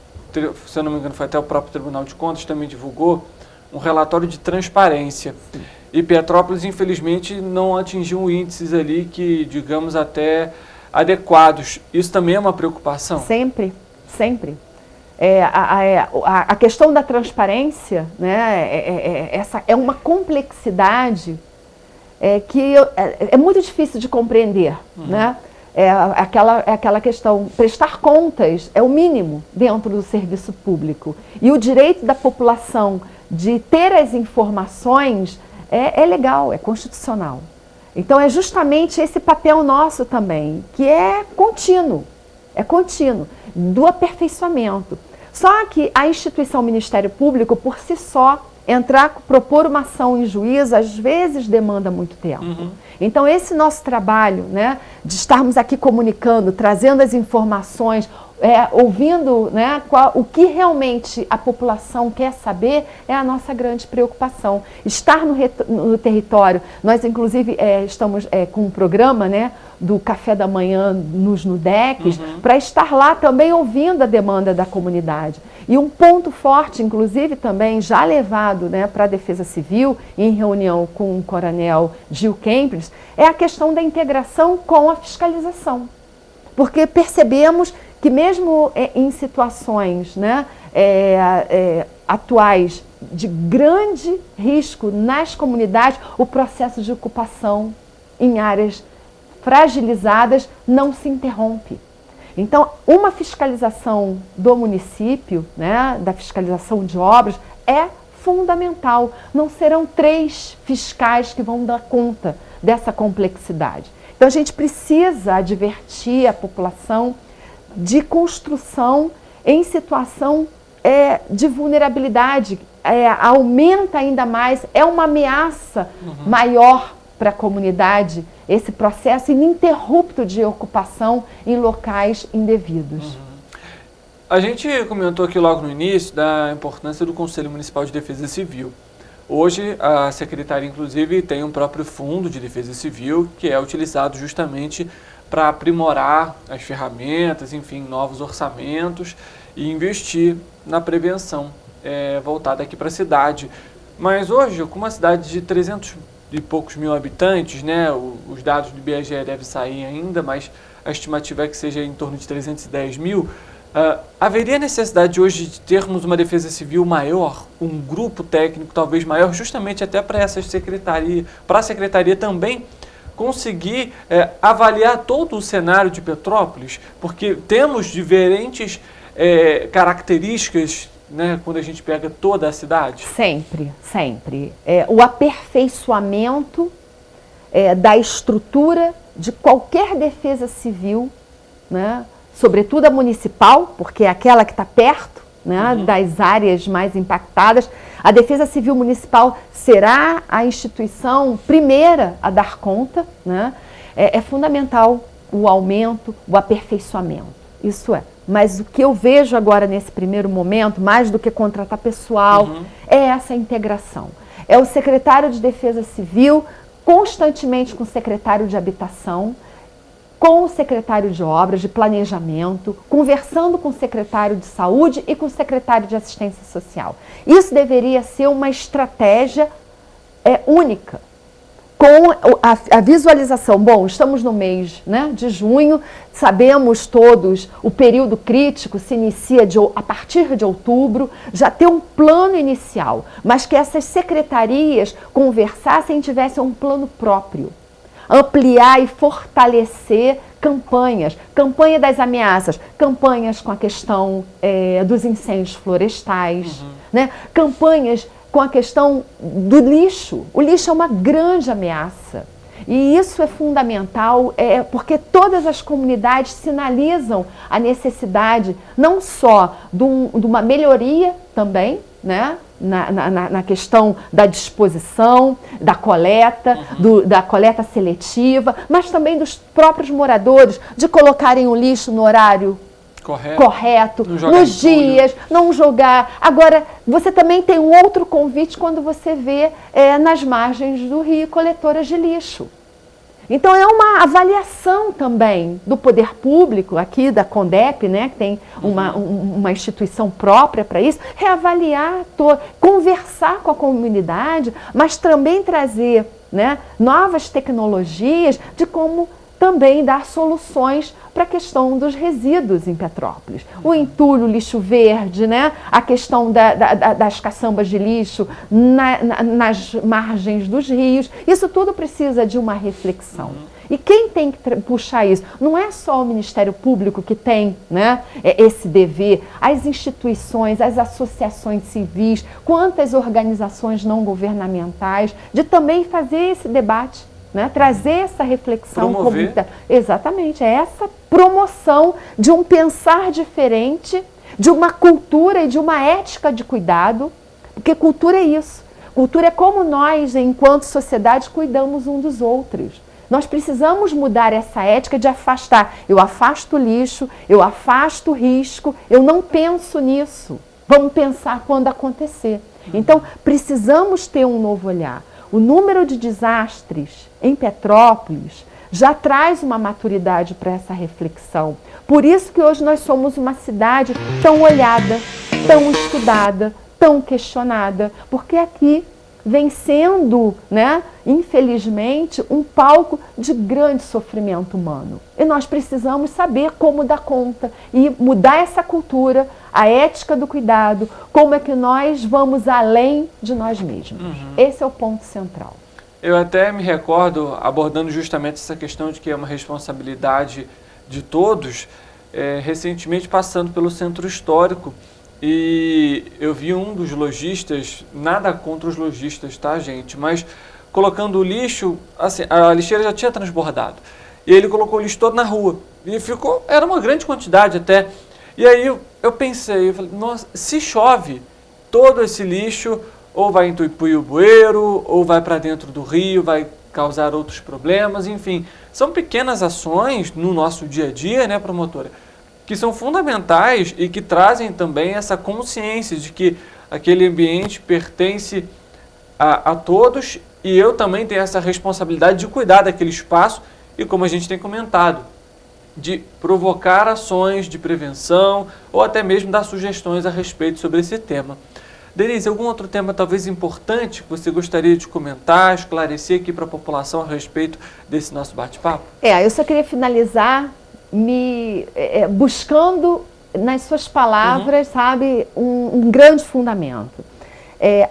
se eu não me engano, foi até o próprio Tribunal de Contas também divulgou um relatório de transparência. E Petrópolis, infelizmente, não atingiu índices ali que, digamos, até adequados. Isso também é uma preocupação? Sempre, sempre. A questão da transparência, né, essa é uma complexidade que é muito difícil de compreender, né? Aquela questão, prestar contas é o mínimo dentro do serviço público. E o direito da população de ter as informações é legal, é constitucional. Então é justamente esse papel nosso também, que é contínuo, do aperfeiçoamento. Só que a instituição Ministério Público, por si só, propor uma ação em juízo, às vezes demanda muito tempo. Então, esse nosso trabalho, né, de estarmos aqui comunicando, trazendo as informações, ouvindo, né, o que realmente a população quer saber, é a nossa grande preocupação. Estar no território, nós inclusive estamos com um programa, né, do café da manhã nos NUDECs, para estar lá também ouvindo a demanda da comunidade. E um ponto forte, inclusive também já levado, né, para a Defesa Civil, em reunião com o coronel Gil Kempis, é a questão da integração com a fiscalização. Porque percebemos que mesmo em situações, né, atuais de grande risco nas comunidades, o processo de ocupação em áreas fragilizadas não se interrompe. Então, uma fiscalização do município, né, da fiscalização de obras, é fundamental. Não serão 3 fiscais que vão dar conta dessa complexidade. Então, a gente precisa advertir a população de construção em situação de vulnerabilidade. Aumenta ainda mais, é uma ameaça maior para a comunidade esse processo ininterrupto de ocupação em locais indevidos. A gente comentou aqui logo no início da importância do Conselho Municipal de Defesa Civil. Hoje, a Secretaria, inclusive, tem um próprio fundo de defesa civil que é utilizado justamente para aprimorar as ferramentas, enfim, novos orçamentos e investir na prevenção voltada aqui para a cidade. Mas hoje, com uma cidade de 300 e poucos mil habitantes, né, os dados do IBGE devem sair ainda, mas a estimativa é que seja em torno de 310 mil, haveria necessidade hoje de termos uma defesa civil maior, um grupo técnico talvez maior, justamente até para essa secretaria, para a secretaria também conseguir avaliar todo o cenário de Petrópolis, porque temos diferentes características, né, quando a gente pega toda a cidade? Sempre, sempre. O aperfeiçoamento da estrutura de qualquer defesa civil, né, sobretudo a municipal, porque é aquela que está perto, né, das áreas mais impactadas. A Defesa Civil Municipal será a instituição primeira a dar conta, né? É fundamental o aumento, o aperfeiçoamento. Isso é. Mas o que eu vejo agora nesse primeiro momento, mais do que contratar pessoal, é essa integração. É o secretário de Defesa Civil constantemente com o secretário de Habitação, com o secretário de Obras, de Planejamento, conversando com o secretário de Saúde e com o secretário de Assistência Social. Isso deveria ser uma estratégia única. Com a visualização, bom, estamos no mês, né, de junho, sabemos todos, o período crítico se inicia a partir de outubro, já ter um plano inicial, mas que essas secretarias conversassem e tivessem um plano próprio. Ampliar e fortalecer campanhas, campanha das ameaças, campanhas com a questão dos incêndios florestais, né, campanhas com a questão do lixo. O lixo é uma grande ameaça. E isso é fundamental, porque todas as comunidades sinalizam a necessidade não só de uma melhoria também, né, na questão da disposição, da coleta, da coleta seletiva, mas também dos próprios moradores, de colocarem o lixo no horário correto, nos dias, não jogar. Agora, você também tem um outro convite quando você vê nas margens do rio coletoras de lixo. Então, é uma avaliação também do poder público, aqui da CONDEP, né, que tem uma instituição própria para isso, reavaliar, conversar com a comunidade, mas também trazer, né, novas tecnologias de como também dar soluções para a questão dos resíduos em Petrópolis. O entulho, o lixo verde, né? A questão das caçambas de lixo nas margens dos rios. Isso tudo precisa de uma reflexão. E quem tem que puxar isso? Não é só o Ministério Público que tem, né, esse dever, as instituições, as associações civis, quantas organizações não governamentais, de também fazer esse debate. Né, trazer essa reflexão comunitária. Exatamente, é essa promoção de um pensar diferente de uma cultura e de uma ética de cuidado, porque cultura é isso. Cultura é como nós, enquanto sociedade, cuidamos um dos outros. Nós precisamos mudar essa ética de afastar. Eu afasto o lixo, eu afasto o risco, eu não penso nisso. Vamos pensar quando acontecer. Então, precisamos ter um novo olhar. O número de desastres em Petrópolis já traz uma maturidade para essa reflexão. Por isso que hoje nós somos uma cidade tão olhada, tão estudada, tão questionada, porque aqui vem sendo, né, infelizmente, um palco de grande sofrimento humano. E nós precisamos saber como dar conta e mudar essa cultura, a ética do cuidado, como é que nós vamos além de nós mesmos. Esse é o ponto central. Eu até me recordo, abordando justamente essa questão de que é uma responsabilidade de todos, recentemente passando pelo centro histórico, e eu vi um dos lojistas, nada contra os lojistas, tá, gente? Mas colocando o lixo, assim, a lixeira já tinha transbordado. E ele colocou o lixo todo na rua. E ficou, era uma grande quantidade até. E aí eu pensei, eu falei, nossa, se chove, todo esse lixo ou vai entupir o bueiro, ou vai para dentro do rio, vai causar outros problemas, enfim. São pequenas ações no nosso dia a dia, né, promotora? Que são fundamentais e que trazem também essa consciência de que aquele ambiente pertence a todos e eu também tenho essa responsabilidade de cuidar daquele espaço e, como a gente tem comentado, de provocar ações de prevenção ou até mesmo dar sugestões a respeito sobre esse tema. Denise, algum outro tema talvez importante que você gostaria de comentar, esclarecer aqui para a população a respeito desse nosso bate-papo? Eu só queria finalizar buscando nas suas palavras, sabe, um grande fundamento.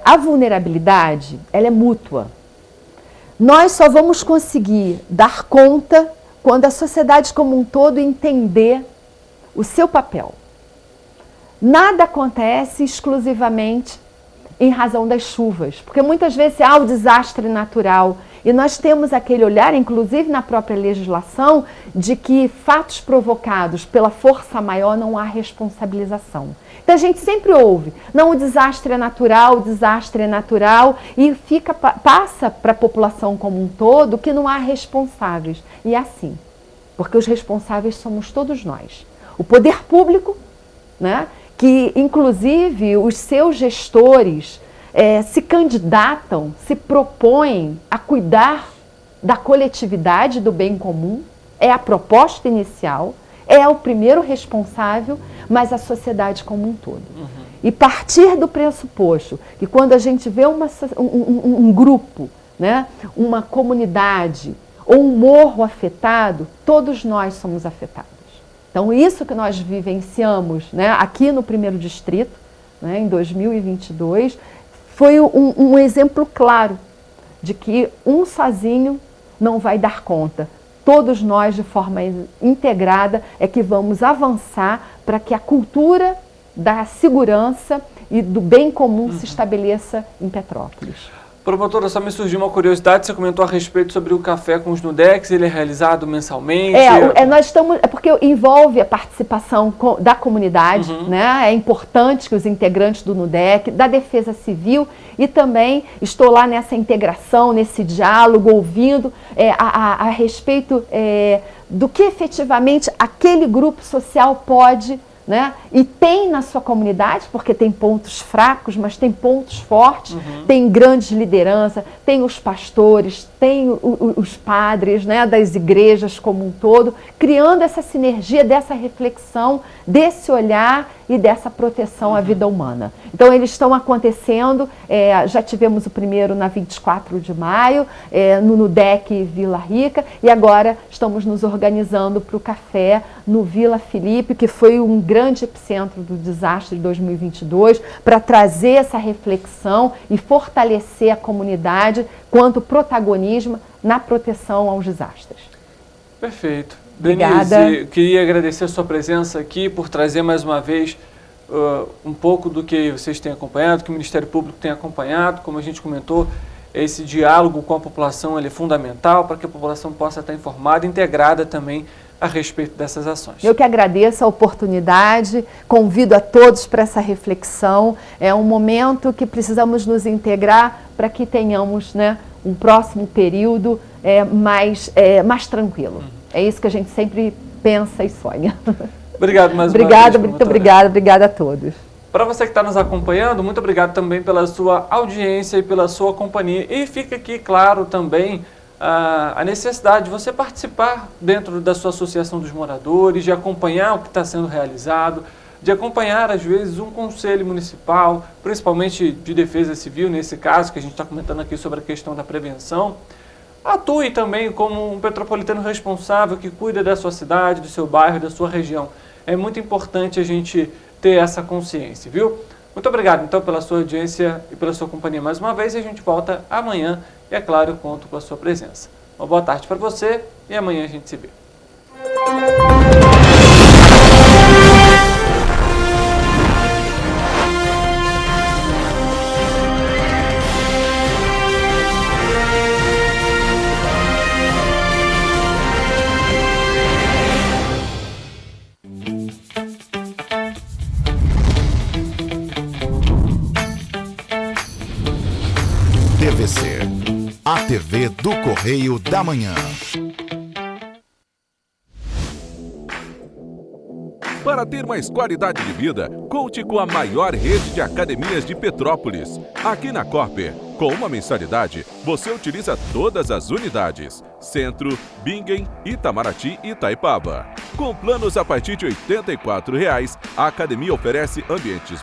A vulnerabilidade, ela é mútua. Nós só vamos conseguir dar conta quando a sociedade como um todo entender o seu papel. Nada acontece exclusivamente em razão das chuvas, porque muitas vezes há o desastre natural e nós temos aquele olhar, inclusive na própria legislação, de que fatos provocados pela força maior não há responsabilização. Então a gente sempre ouve, não, o desastre é natural e passa para a população como um todo que não há responsáveis. E é assim, porque os responsáveis somos todos nós. O poder público, né, que inclusive os seus gestores se candidatam, se propõem a cuidar da coletividade, do bem comum, é a proposta inicial, é o primeiro responsável, mas a sociedade como um todo. E partir do pressuposto que quando a gente vê um grupo, né, uma comunidade ou um morro afetado, todos nós somos afetados. Então, isso que nós vivenciamos, né, aqui no 1º Distrito, né, em 2022, foi um exemplo claro de que um sozinho não vai dar conta. Todos nós, de forma integrada, é que vamos avançar para que a cultura da segurança e do bem comum se estabeleça em Petrópolis. Promotora, só me surgiu uma curiosidade, você comentou a respeito sobre o café com os Nudex, ele é realizado mensalmente? Nós estamos, porque envolve a participação da comunidade, né? É importante que os integrantes do Nudec, da Defesa Civil, e também estou lá nessa integração, nesse diálogo, ouvindo a respeito do que efetivamente aquele grupo social pode, né, e tem na sua comunidade, porque tem pontos fracos, mas tem pontos fortes, tem grandes lideranças, tem os pastores, tem os padres, né, das igrejas como um todo, criando essa sinergia, dessa reflexão, desse olhar e dessa proteção à vida humana. Então, eles estão acontecendo, já tivemos o primeiro na 24 de maio, no Nudec Vila Rica, e agora estamos nos organizando para o café no Vila Felipe, que foi um grande epicentro do desastre de 2022, para trazer essa reflexão e fortalecer a comunidade quanto protagonismo na proteção aos desastres. Perfeito. Obrigada. Denise, queria agradecer a sua presença aqui, por trazer mais uma vez um pouco do que vocês têm acompanhado, que o Ministério Público tem acompanhado. Como a gente comentou, esse diálogo com a população ele é fundamental para que a população possa estar informada e integrada também a respeito dessas ações. Eu que agradeço a oportunidade, convido a todos para essa reflexão. É um momento que precisamos nos integrar para que tenhamos, né, um próximo período mais tranquilo. É isso que a gente sempre pensa e sonha. Obrigado mais uma vez. Muito obrigada a todos. Para você que está nos acompanhando, muito obrigado também pela sua audiência e pela sua companhia. E fica aqui, claro, também a necessidade de você participar dentro da sua associação dos moradores, de acompanhar o que está sendo realizado, de acompanhar, às vezes, um conselho municipal, principalmente de defesa civil, nesse caso que a gente está comentando aqui sobre a questão da prevenção. Atue também como um petropolitano responsável que cuida da sua cidade, do seu bairro, da sua região. É muito importante a gente ter essa consciência, viu? Muito obrigado, então, pela sua audiência e pela sua companhia mais uma vez. E a gente volta amanhã e, é claro, eu conto com a sua presença. Uma boa tarde para você e amanhã a gente se vê. TVC, a TV do Correio da Manhã. Para ter mais qualidade de vida, conte com a maior rede de academias de Petrópolis. Aqui na Corper, com uma mensalidade, você utiliza todas as unidades: Centro, Bingen, Itamaraty e Itaipava. Com planos a partir de R$ 84,00, a academia oferece ambientes